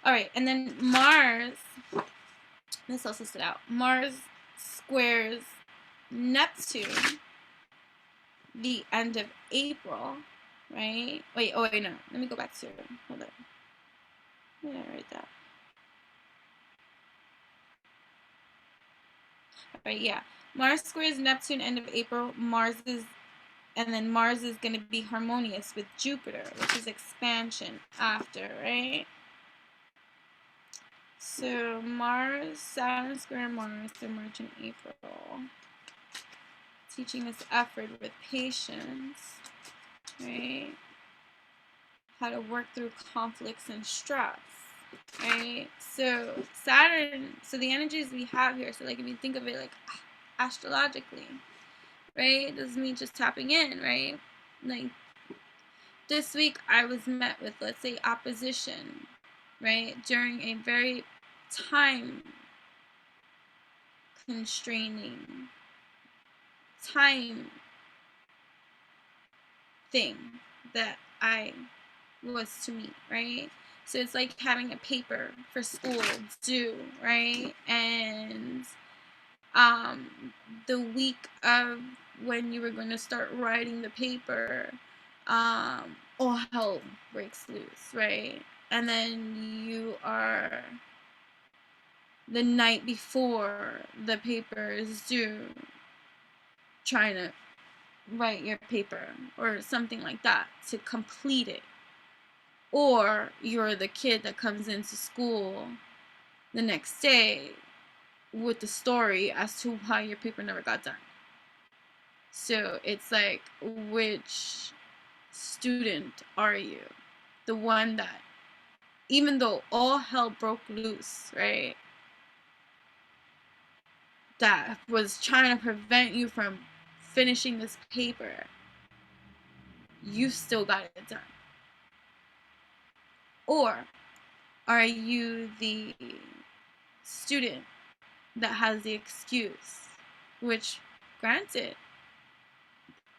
All right, and then Mars, this also stood out. Mars squares Neptune the end of April, right? Wait, no. Let me go back to it. Hold on. Where did I write that? All right, yeah. Mars squares Neptune end of April. Mars is going to be harmonious with Jupiter, which is expansion after, right? So Mars, Saturn square Mars through March and April. Teaching us effort with patience, right? How to work through conflicts and stress, right? So Saturn, so the energies we have here, so like if you think of it like astrologically, right? It doesn't mean just tapping in, right? Like this week I was met with, let's say, opposition, right? During a very time constraining time thing that I was to meet, right? So it's like having a paper for school due, right? And the week of when you were going to start writing the paper, all hell breaks loose, right? And then you are the night before the paper is due trying to write your paper or something like that to complete it. Or you're the kid that comes into school the next day with the story as to why your paper never got done. So it's like, which student are you? The one that, even though all hell broke loose, right, that was trying to prevent you from finishing this paper, you still got it done? Or are you the student that has the excuse, which, granted,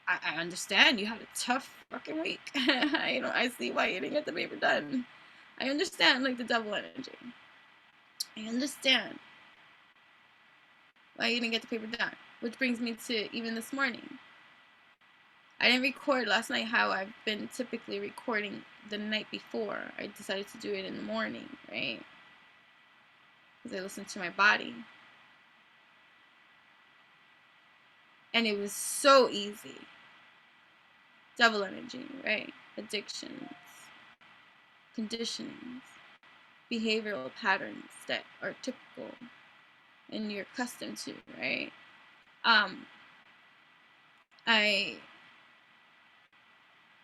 I understand you had a tough fucking week. I see why you didn't get the paper done. I understand, like, the devil energy. I understand why you didn't get the paper done. Which brings me to even this morning. I didn't record last night how I've been typically recording the night before. I decided to do it in the morning, right? Because I listened to my body. And it was so easy. Devil energy, right? Addictions, conditionings, behavioral patterns that are typical and you're accustomed to, right?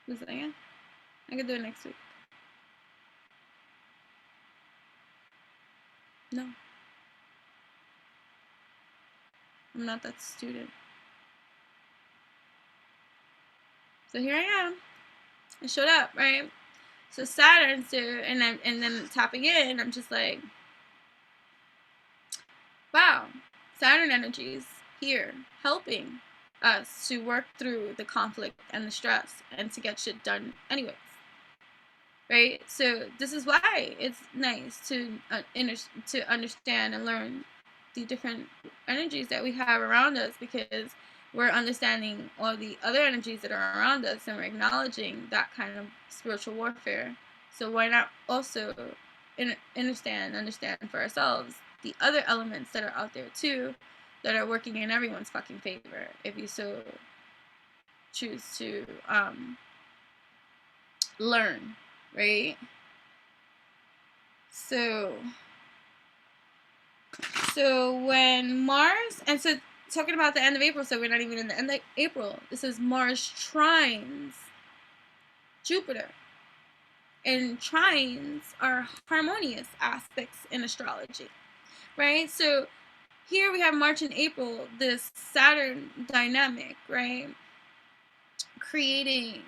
Was it again? I could do it next week. No. I'm not that student. So here I am. I showed up, right? So Saturn, and then tapping in, I'm just like, wow, Saturn energies here helping us to work through the conflict and the stress and to get shit done anyways, right? So this is why it's nice to understand and learn the different energies that we have around us, because we're understanding all the other energies that are around us and we're acknowledging that kind of spiritual warfare. So why not also understand for ourselves the other elements that are out there too, that are working in everyone's fucking favor, if you so choose to learn, right? So when Mars, and so talking about the end of April, so we're not even in the end of April, this is Mars trines Jupiter. And trines are harmonious aspects in astrology, right? So here we have March and April, this Saturn dynamic, right? Creating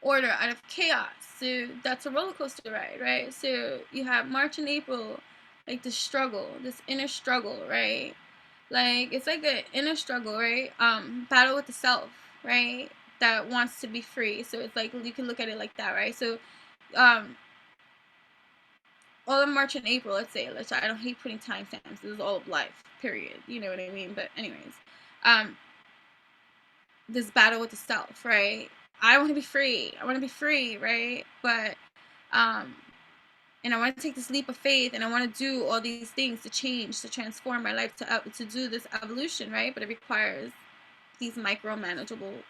order out of chaos. So that's a roller coaster ride, right? So you have March and April, like this struggle, this inner struggle, right? Like, it's like an inner struggle, right? Battle with the self, right? That wants to be free. So it's like, you can look at it like that, right? So all of March and April, let's say, I don't hate putting timestamps. This is all of life, period. You know what I mean? But anyways, this battle with the self, right? I want to be free. I want to be free, right? But and I want to take this leap of faith, and I want to do all these things to change, to transform my life, to do this evolution, right? But it requires these micro-manageable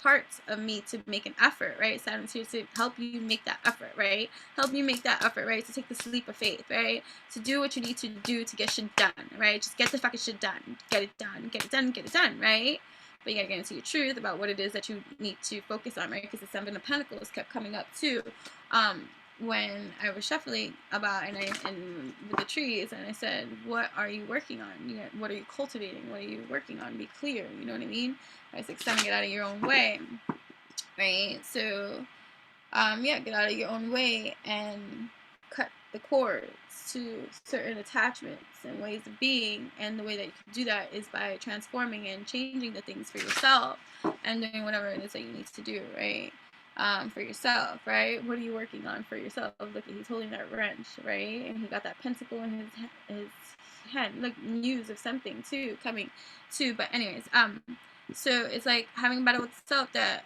parts of me to make an effort, right? Saturn's here to help you make that effort, right? Help you make that effort, right? To take this leap of faith, right? To do what you need to do to get shit done, right? Just get the fucking shit done. Get it done. Get it done. Get it done, right? But you gotta get into your truth about what it is that you need to focus on, right? Because the Seven of Pentacles kept coming up too. When I was shuffling about and with the trees, and I said, what are you working on? What are you cultivating? What are you working on? Be clear, you know what I mean? I was like, sending it out of your own way, right? So yeah, get out of your own way and cut the cords to certain attachments and ways of being. And the way that you can do that is by transforming and changing the things for yourself and doing whatever it is that you need to do, right? For yourself, right? What are you working on for yourself? Look, he's holding that wrench, right? And he got that pentacle in his hand. Look, news of something too coming too. But anyways, so it's like having a battle with self that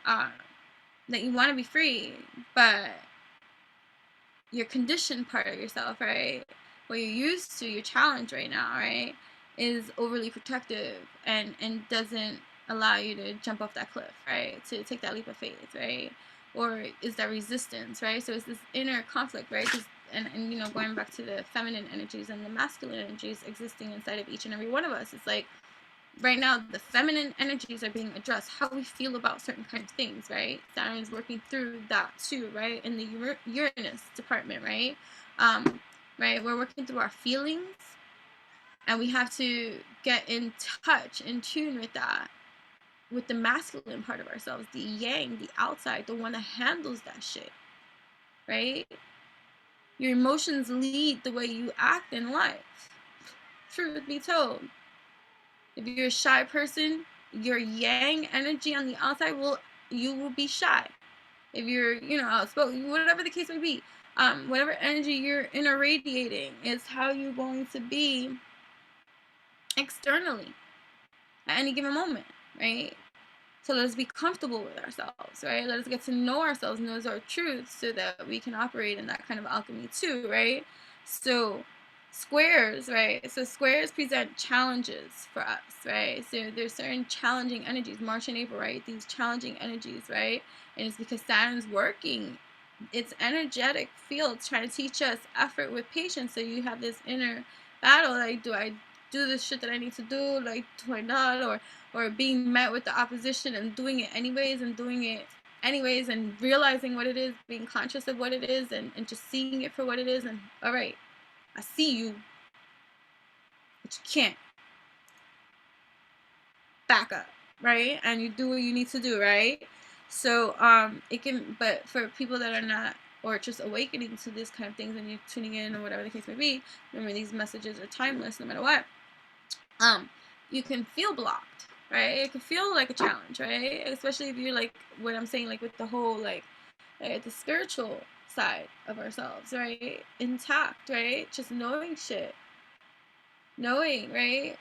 you want to be free, but your conditioned part of yourself, right? What you're used to, your challenge right now, right, is overly protective and doesn't allow you to jump off that cliff, right? To take that leap of faith, right? Or is that resistance, right? So it's this inner conflict, right? And you know, going back to the feminine energies and the masculine energies existing inside of each and every one of us, it's like right now the feminine energies are being addressed, how we feel about certain kind of things, right? Saturn is working through that too, right? In the Uranus department, right? Right, we're working through our feelings, and we have to get in touch, in tune with that, with the masculine part of ourselves, the yang, the outside, the one that handles that shit, right? Your emotions lead the way you act in life, truth be told. If you're a shy person, your yang energy on the outside you will be shy. If you're, you know, outspoken, whatever the case may be, whatever energy you're irradiating is how you're going to be externally at any given moment, right? So let's be comfortable with ourselves, right? Let us get to know ourselves, know our truths, so that we can operate in that kind of alchemy too, right? So squares, right? So squares present challenges for us, right? So there's certain challenging energies, March and April, right? These challenging energies, right? And it's because Saturn's working its energetic field trying to teach us effort with patience. So you have this inner battle, like, do I do this shit that I need to do? Like, do I not? Or being met with the opposition and doing it anyways and realizing what it is, being conscious of what it is, and just seeing it for what it is. And all right, I see you, but you can't back up, right? And you do what you need to do, right? So it can, but for people that are not, or just awakening to this kind of things, and you're tuning in or whatever the case may be, remember these messages are timeless no matter what. You can feel blocked, right? It can feel like a challenge, right? Especially if you're like what I'm saying, like with the whole like the spiritual side of ourselves, right? Intact, right? Just knowing shit, knowing, right?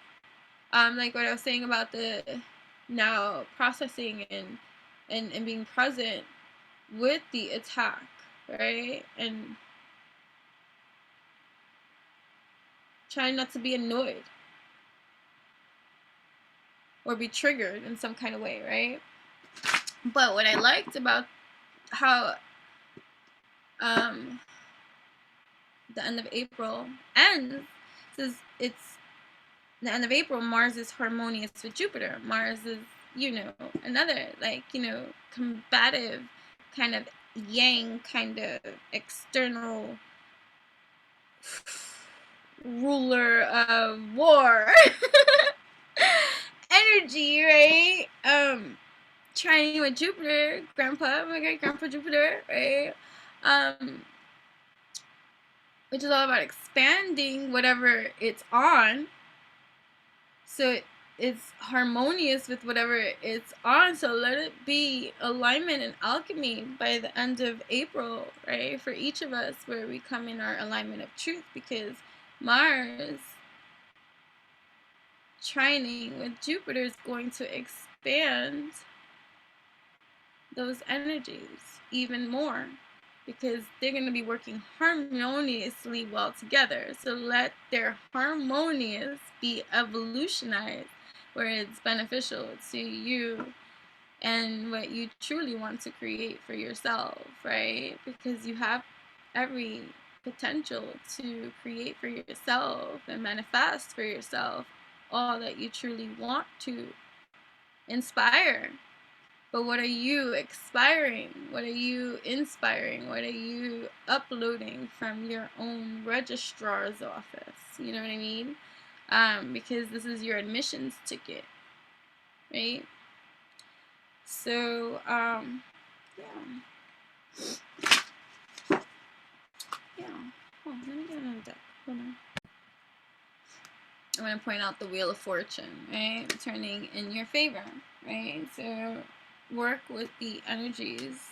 Like what I was saying about the now processing and being present with the attack, right? And trying not to be annoyed or be triggered in some kind of way, right? But what I liked about how the end of April ends is it's the end of April, Mars is harmonious with Jupiter. Mars is, you know, another, like, you know, combative kind of yang, kind of external ruler of war energy, right? Trining with Jupiter, grandpa, my great grandpa Jupiter, right? Which is all about expanding whatever it's on, so it's harmonious with whatever it's on. So let it be alignment and alchemy by the end of April, right? For each of us, where we come in our alignment of truth, because Mars trining with Jupiter is going to expand those energies even more, because they're going to be working harmoniously well together. So let their harmonious be evolutionized where it's beneficial to you and what you truly want to create for yourself, right? Because you have every potential to create for yourself and manifest for yourself all that you truly want to inspire. But what are you expiring? What are you inspiring? What are you uploading from your own registrar's office? You know what I mean? Because this is your admissions ticket, right? So, yeah. Yeah. Oh, let me get another deck. Hold on. I'm going to point out the Wheel of Fortune, right? Turning in your favor, right? So work with the energies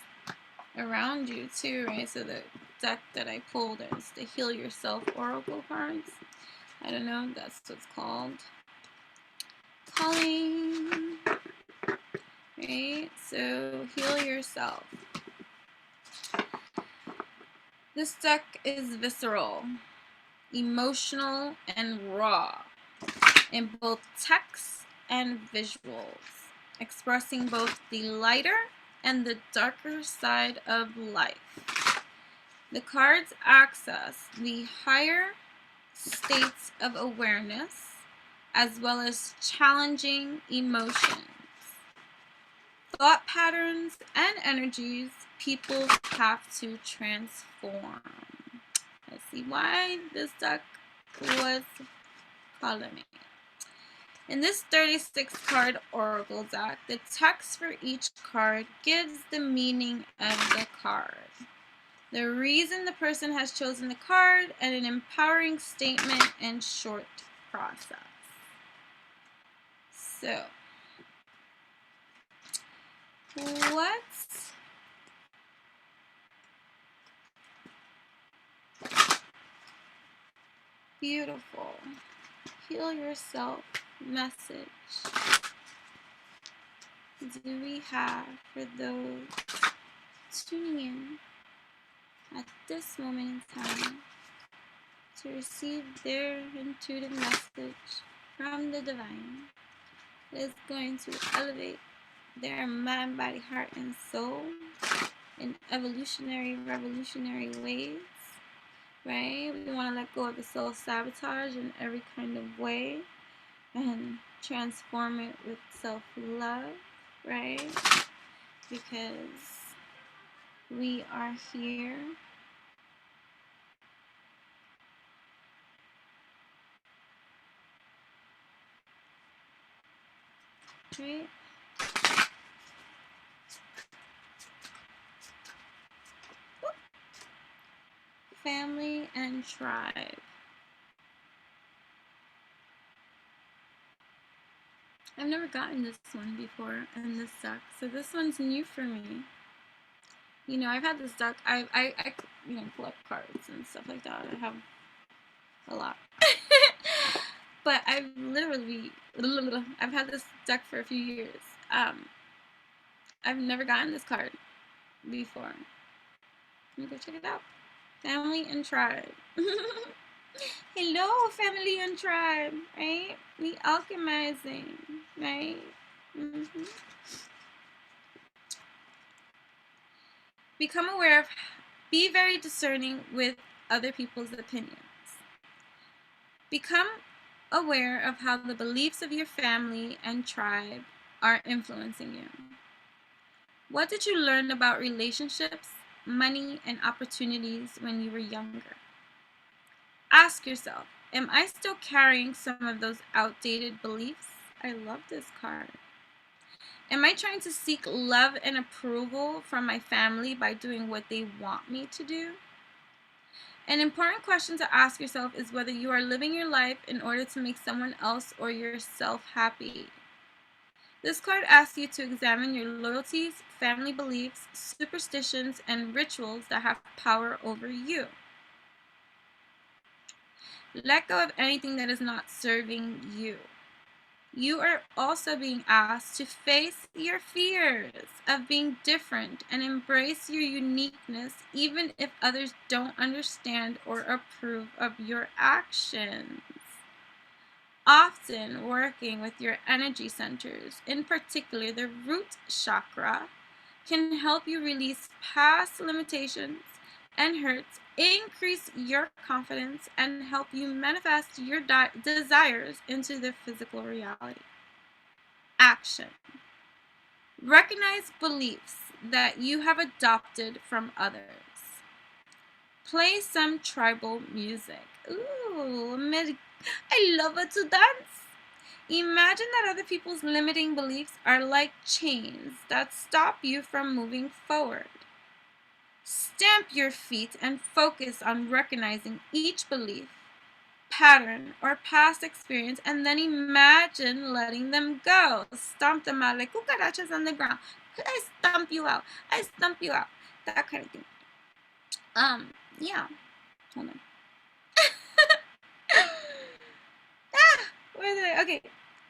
around you too, right? So the deck that I pulled is the Heal Yourself Oracle cards. I don't know, that's what it's called. Calling, right? So heal yourself. This deck is visceral, emotional, and raw in both text and visuals, expressing both the lighter and the darker side of life. The cards access the higher states of awareness as well as challenging emotions, thought patterns, and energies people have to transform. Let's see why this deck was calling me. In this 36 card oracle deck, the text for each card gives the meaning of the card, the reason the person has chosen the card, and an empowering statement and short process. So, what's beautiful heal yourself message do we have for those tuning in at this moment in time to receive their intuitive message from the divine that is going to elevate their mind, body, heart, and soul in evolutionary, revolutionary ways, right? We want to let go of the self-sabotage in every kind of way and transform it with self-love, right? Because we are here right? Family and tribe. I've never gotten this one before, and this sucks. So this one's new for me. You know, I've had this deck. I you know, collect cards and stuff like that. I have a lot. But I've had this deck for a few years. I've never gotten this card before. Let me go check it out. Family and tribe. Hello, family and tribe, right? We alchemizing, right? Become aware of, be very discerning with other people's opinions. Become aware of how the beliefs of your family and tribe are influencing you. What did you learn about relationships, money, and opportunities when you were younger? Ask yourself, am I still carrying some of those outdated beliefs? I love this card. Am I trying to seek love and approval from my family by doing what they want me to do? An important question to ask yourself is whether you are living your life in order to make someone else or yourself happy. This card asks you to examine your loyalties, family beliefs, superstitions, and rituals that have power over you. Let go of anything that is not serving you. You are also being asked to face your fears of being different and embrace your uniqueness, even if others don't understand or approve of your actions. Often working with your energy centers, in particular the root chakra, can help you release past limitations and hurts, increase your confidence, and help you manifest your desires into the physical reality. Action. Recognize beliefs that you have adopted from others. Play some tribal music. Ooh, I love it to dance. Imagine that other people's limiting beliefs are like chains that stop you from moving forward. Stamp your feet and focus on recognizing each belief, pattern, or past experience, and then imagine letting them go. Stomp them out like cucarachas on the ground. Could I stomp you out? I stomp you out. That kind of thing. Yeah. Hold on. Where is it? Okay.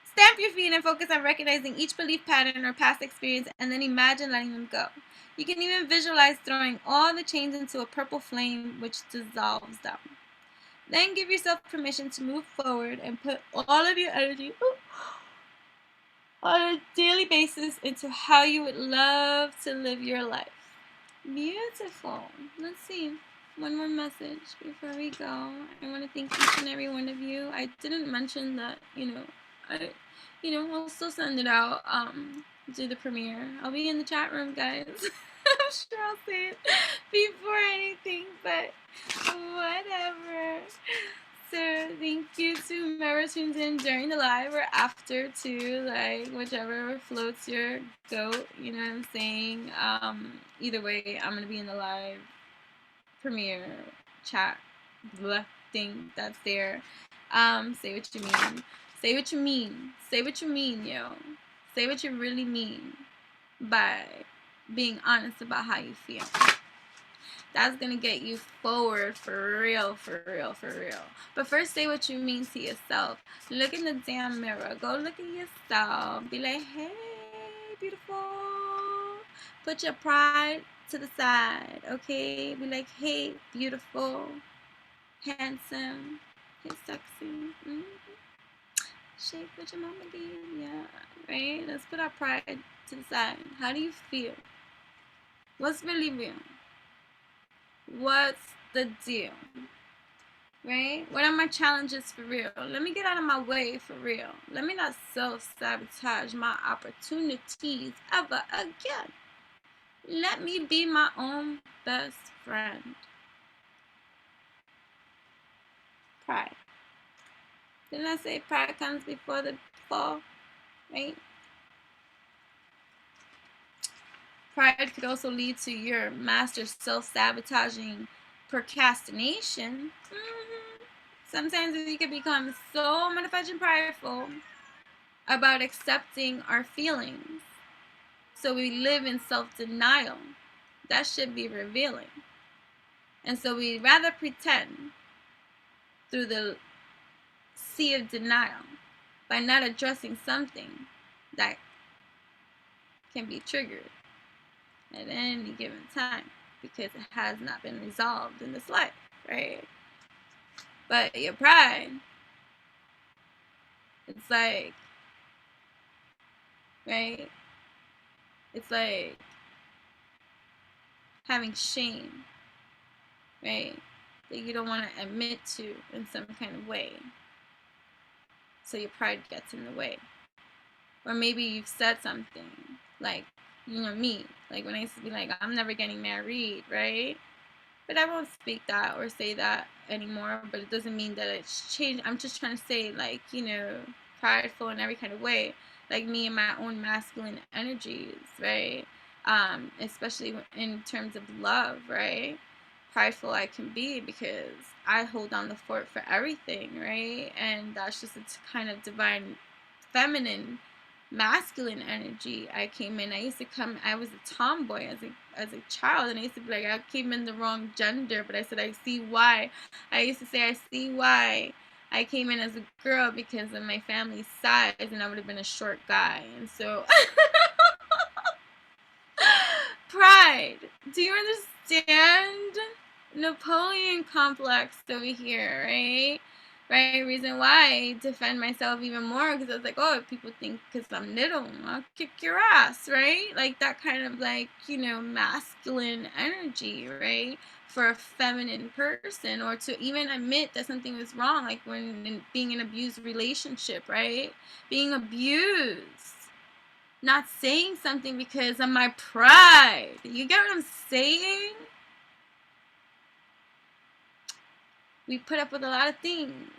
Stamp your feet and focus on recognizing each belief pattern or past experience, and then imagine letting them go. You can even visualize throwing all the chains into a purple flame which dissolves them. Then give yourself permission to move forward and put all of your energy on a daily basis into how you would love to live your life. Beautiful. Let's see. One more message before we go. I want to thank each and every one of you. I didn't mention that, I'll still send it out to the premiere. I'll be in the chat room, guys. I'm sure I'll say it before anything, but whatever. So thank you to whoever tunes in during the live or after too, like whichever floats your goat, you know what I'm saying? Either way, I'm gonna be in the live premiere chat thing that's there. Say what you mean. Say what you mean. Say what you mean, yo. Say what you really mean by being honest about how you feel. That's gonna get you forward for real, for real, for real. But first, say what you mean to yourself. Look in the damn mirror. Go look at yourself. Be like, hey, beautiful. Put your pride to the side, okay? Be like, hey, beautiful, handsome, hey, sexy. Shake what your mama gave, yeah, right? Let's put our pride to the side. How do you feel? What's really real? What's the deal? Right? What are my challenges for real? Let me get out of my way for real. Let me not self-sabotage my opportunities ever again. Let me be my own best friend. Pride. Didn't I say pride comes before the fall? Right? Pride could also lead to your master self-sabotaging procrastination. Sometimes we can become so motherfucking prideful about accepting our feelings, so we live in self-denial. That should be revealing. And so we rather pretend through the sea of denial by not addressing something that can be triggered at any given time because it has not been resolved in this life, right? But your pride, it's like, right? It's like having shame, right? That you don't want to admit to in some kind of way. So your pride gets in the way. Or maybe you've said something like, me, like when I used to be like, I'm never getting married, right? But I won't speak that or say that anymore, but it doesn't mean that it's changed. I'm just trying to say, like, prideful in every kind of way, like me and my own masculine energies, right? Especially in terms of love, right? Prideful I can be because I hold down the fort for everything, right? And that's just a kind of divine feminine masculine energy I came in. I was a tomboy as a child, and I used to be like, I came in the wrong gender, but I said, I see why. I used to say, I see why I came in as a girl because of my family's size, and I would have been a short guy. And so pride. Do you understand? Napoleon complex over here, right? Right, reason why I defend myself even more because I was like, oh, if people think because I'm little, I'll kick your ass, right? Like that kind of like, masculine energy, right? For a feminine person, or to even admit that something was wrong, like when being in an abused relationship, right? Being abused. Not saying something because of my pride. You get what I'm saying? We put up with a lot of things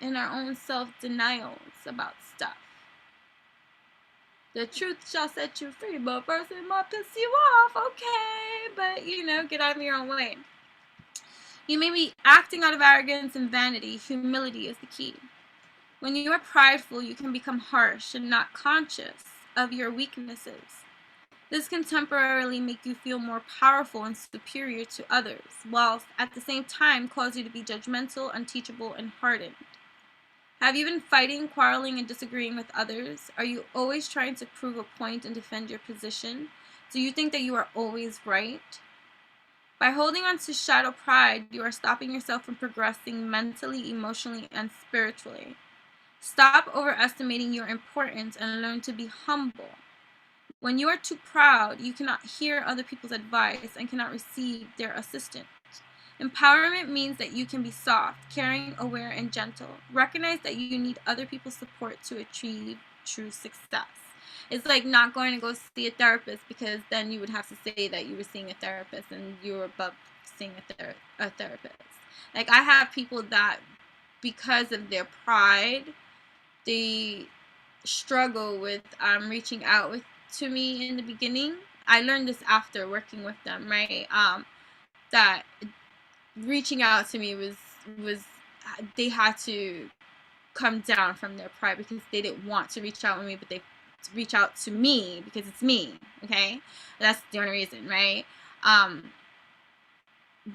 in our own self-denials about stuff. The truth shall set you free, but first it might piss you off. Okay, but you know, get out of your own way. You may be acting out of arrogance and vanity. Humility is the key. When you are prideful, you can become harsh and not conscious of your weaknesses. This can temporarily make you feel more powerful and superior to others, whilst at the same time cause you to be judgmental, unteachable, and hardened. Have you been fighting, quarreling, and disagreeing with others? Are you always trying to prove a point and defend your position? Do you think that you are always right? By holding on to shadow pride, you are stopping yourself from progressing mentally, emotionally, and spiritually. Stop overestimating your importance and learn to be humble. When you are too proud, you cannot hear other people's advice and cannot receive their assistance. Empowerment means that you can be soft, caring, aware, and gentle. Recognize that you need other people's support to achieve true success. It's like not going to go see a therapist, because then you would have to say that you were seeing a therapist and you were above seeing a therapist. Like, I have people that, because of their pride, they struggle with reaching out to me in the beginning. I learned this after working with them, right? That reaching out to me was they had to come down from their pride, because they didn't want to reach out with me, but they reach out to me because it's me. Okay, that's the only reason, right?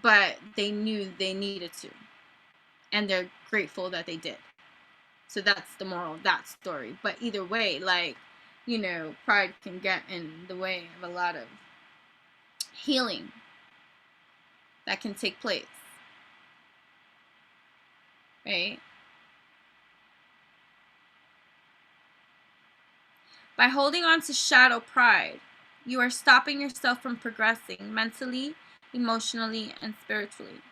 But they knew they needed to, and they're grateful that they did. So that's the moral of that story. But either way, like, you know, pride can get in the way of a lot of healing that can take place, right? By holding on to shadow pride, you are stopping yourself from progressing mentally, emotionally, and spiritually.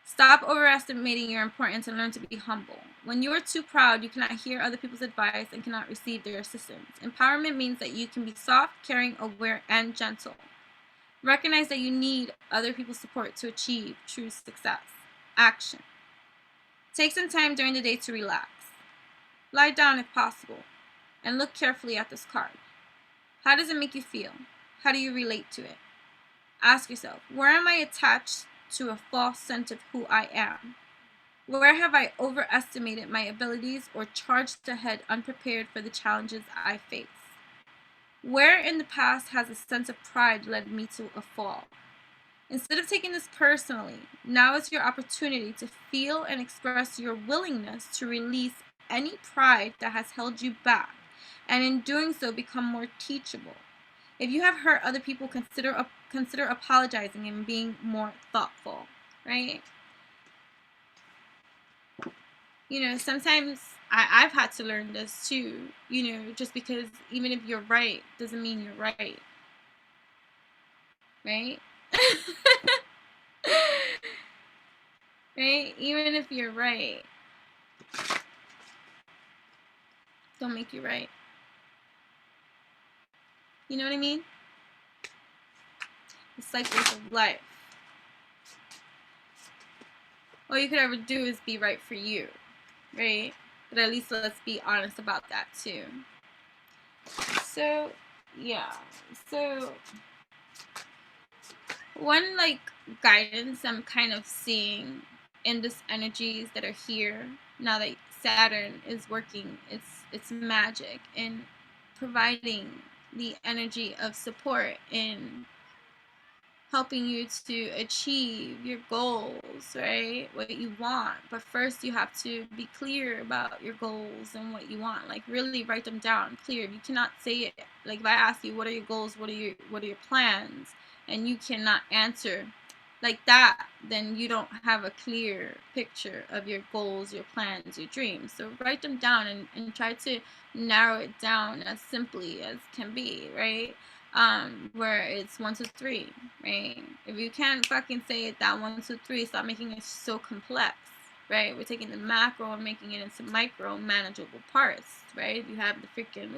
Stop overestimating your importance and learn to be humble. When you are too proud, you cannot hear other people's advice and cannot receive their assistance. Empowerment means that you can be soft, caring, aware, and gentle. Recognize that you need other people's support to achieve true success. Action. Take some time during the day to relax. Lie down if possible, and look carefully at this card. How does it make you feel? How do you relate to it? Ask yourself, where am I attached to a false sense of who I am? Where have I overestimated my abilities or charged ahead unprepared for the challenges I face? Where in the past has a sense of pride led me to a fall? Instead of taking this personally, now is your opportunity to feel and express your willingness to release any pride that has held you back, and in doing so become more teachable. If you have hurt other people, consider apologizing and being more thoughtful, right? You know, sometimes I've had to learn this too, you know, just because even if you're right doesn't mean you're right, right? Right? Even if you're right, don't make you right. You know what I mean? The cycles of life. All you could ever do is be right for you, right? But at least let's be honest about that too. So, yeah. So, one like guidance I'm kind of seeing in this energies that are here now that Saturn is working its magic in providing the energy of support in helping you to achieve your goals, right? What you want. But first you have to be clear about your goals and what you want. Like, really write them down clear. You cannot say it. Like, if I ask you what are your goals, what are your plans, and you cannot answer like that, then you don't have a clear picture of your goals, your plans, your dreams. So write them down and try to narrow it down as simply as can be, right? Where it's 1, 2, 3, right? If you can't fucking say it that 1, 2, 3, stop making it so complex, right? We're taking the macro and making it into micro manageable parts, right? If you have the freaking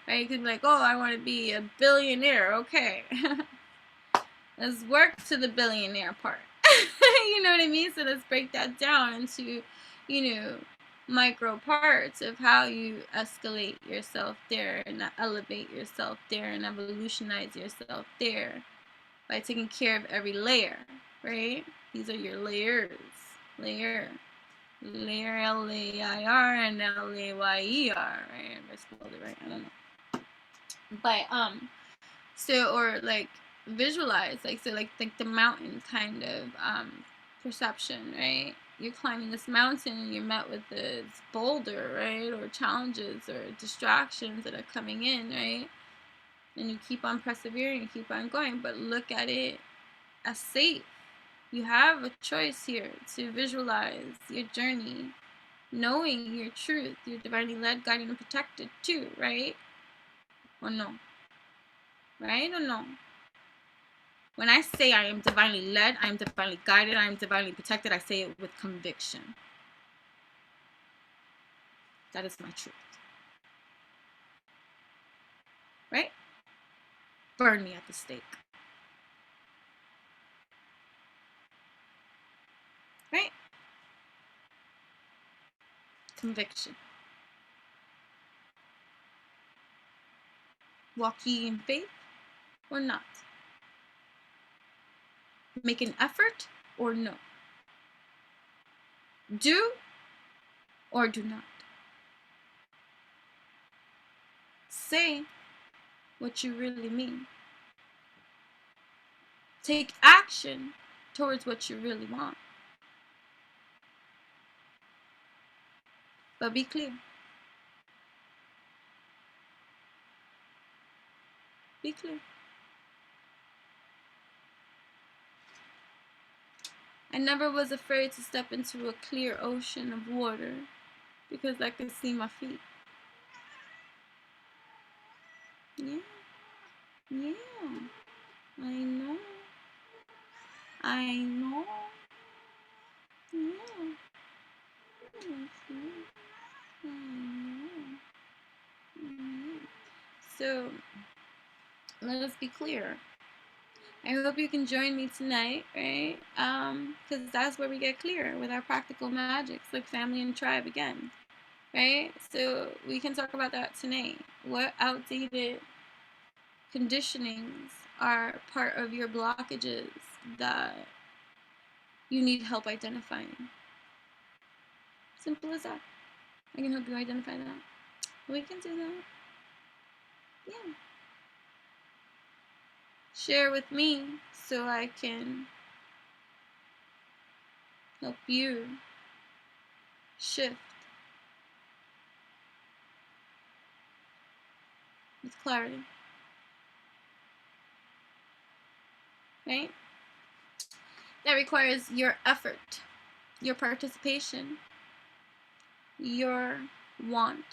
right? You could be like, oh, I want to be a billionaire. Okay, let's work to the billionaire part. You know what I mean? So let's break that down into, you know, micro parts of how you escalate yourself there and elevate yourself there and evolutionize yourself there by taking care of every layer, right? These are your layers. Layer, L-A-I-R and L-A-Y-E-R, right? If I spelled it right, I don't know. But so, or like visualize, like, so like the mountain kind of perception, right? You're climbing this mountain and you're met with this boulder, right? Or challenges or distractions that are coming in, right? And you keep on persevering, you keep on going, but look at it as safe. You have a choice here to visualize your journey, knowing your truth, you're divinely led, guided, and protected too, right? Or no? Right or no? When I say I am divinely led, I am divinely guided, I am divinely protected, I say it with conviction. That is my truth. Right? Burn me at the stake. Right? Conviction. Walk ye in faith or not? Make an effort or no? Do or do not? Say what you really mean. Take action towards what you really want. But be clear. Be clear. I never was afraid to step into a clear ocean of water because I could see my feet. Yeah. Yeah. I know. I know. Yeah. I know. So, let us be clear. I hope you can join me tonight, right? Because that's where we get clear with our practical magics, like family and tribe again, right? So we can talk about that tonight. What outdated conditionings are part of your blockages that you need help identifying? Simple as that. I can help you identify that. We can do that. Yeah. Share with me so I can help you shift with clarity. Right? That requires your effort, your participation, your want,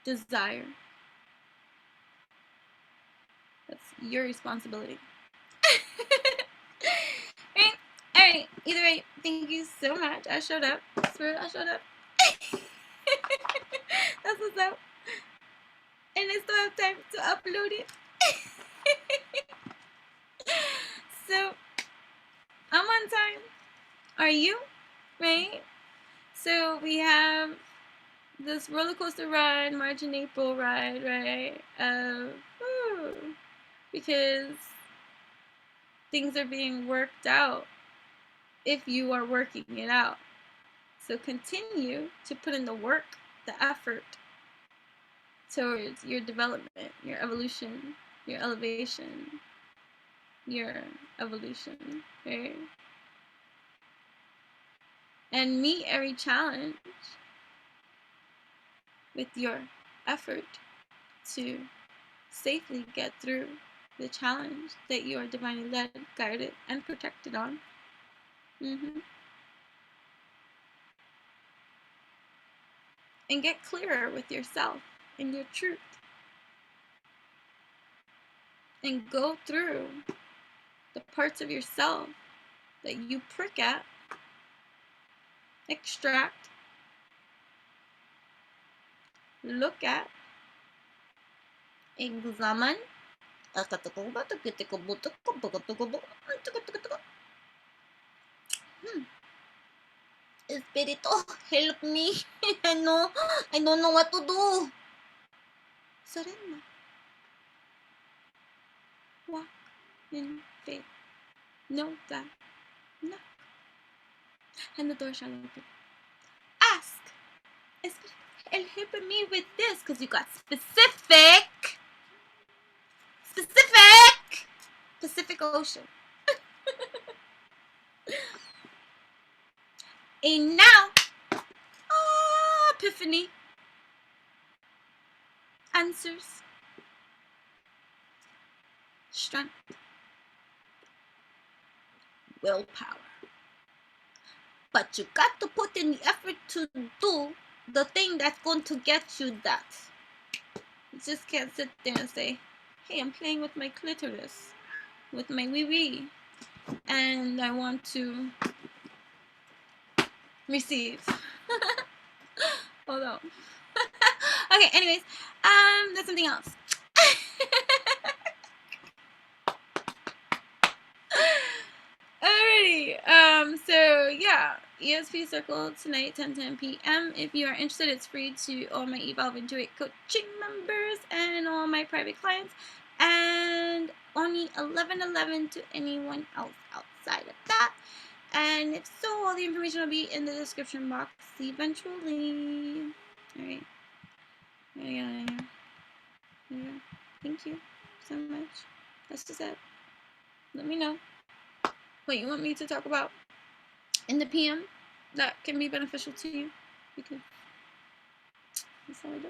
desire. That's your responsibility. Right? Alright, either way, thank you so much. I showed up. I swear I showed up. That's what's up. And I still have time to upload it. So, I'm on time. Are you? Right? So, we have this roller coaster ride, March and April ride, right? Because things are being worked out if you are working it out. So continue to put in the work, the effort towards your development, your evolution, your elevation, your evolution, right? And meet every challenge with your effort to safely get through the challenge that you are divinely led, guided, and protected on. And get clearer with yourself and your truth. And go through the parts of yourself that you prick at, extract, look at, examine, Espirito, help me. I don't know what to do. Surrender. Walk in faith. Know that. No. And the door shall open. Ask. And help me with this, because you got specific. Pacific Ocean. And now, epiphany. Answers. Strength. Willpower. But you got to put in the effort to do the thing that's going to get you that. You just can't sit there and say, hey, I'm playing with my clitoris, with my wee-wee, and I want to receive. Hold on. Okay, anyways, that's something else. Alrighty, so yeah, ESP Circle tonight, 10 p.m. If you are interested, it's free to all my Evolve Intuit Coaching members and all my private clients, and only 11/11 to anyone else outside of that. And if so, all the information will be in the description box eventually. Alright. Yeah. Thank you so much. That's just it. Let me know what you want me to talk about in the PM that can be beneficial to you, because that's all I do.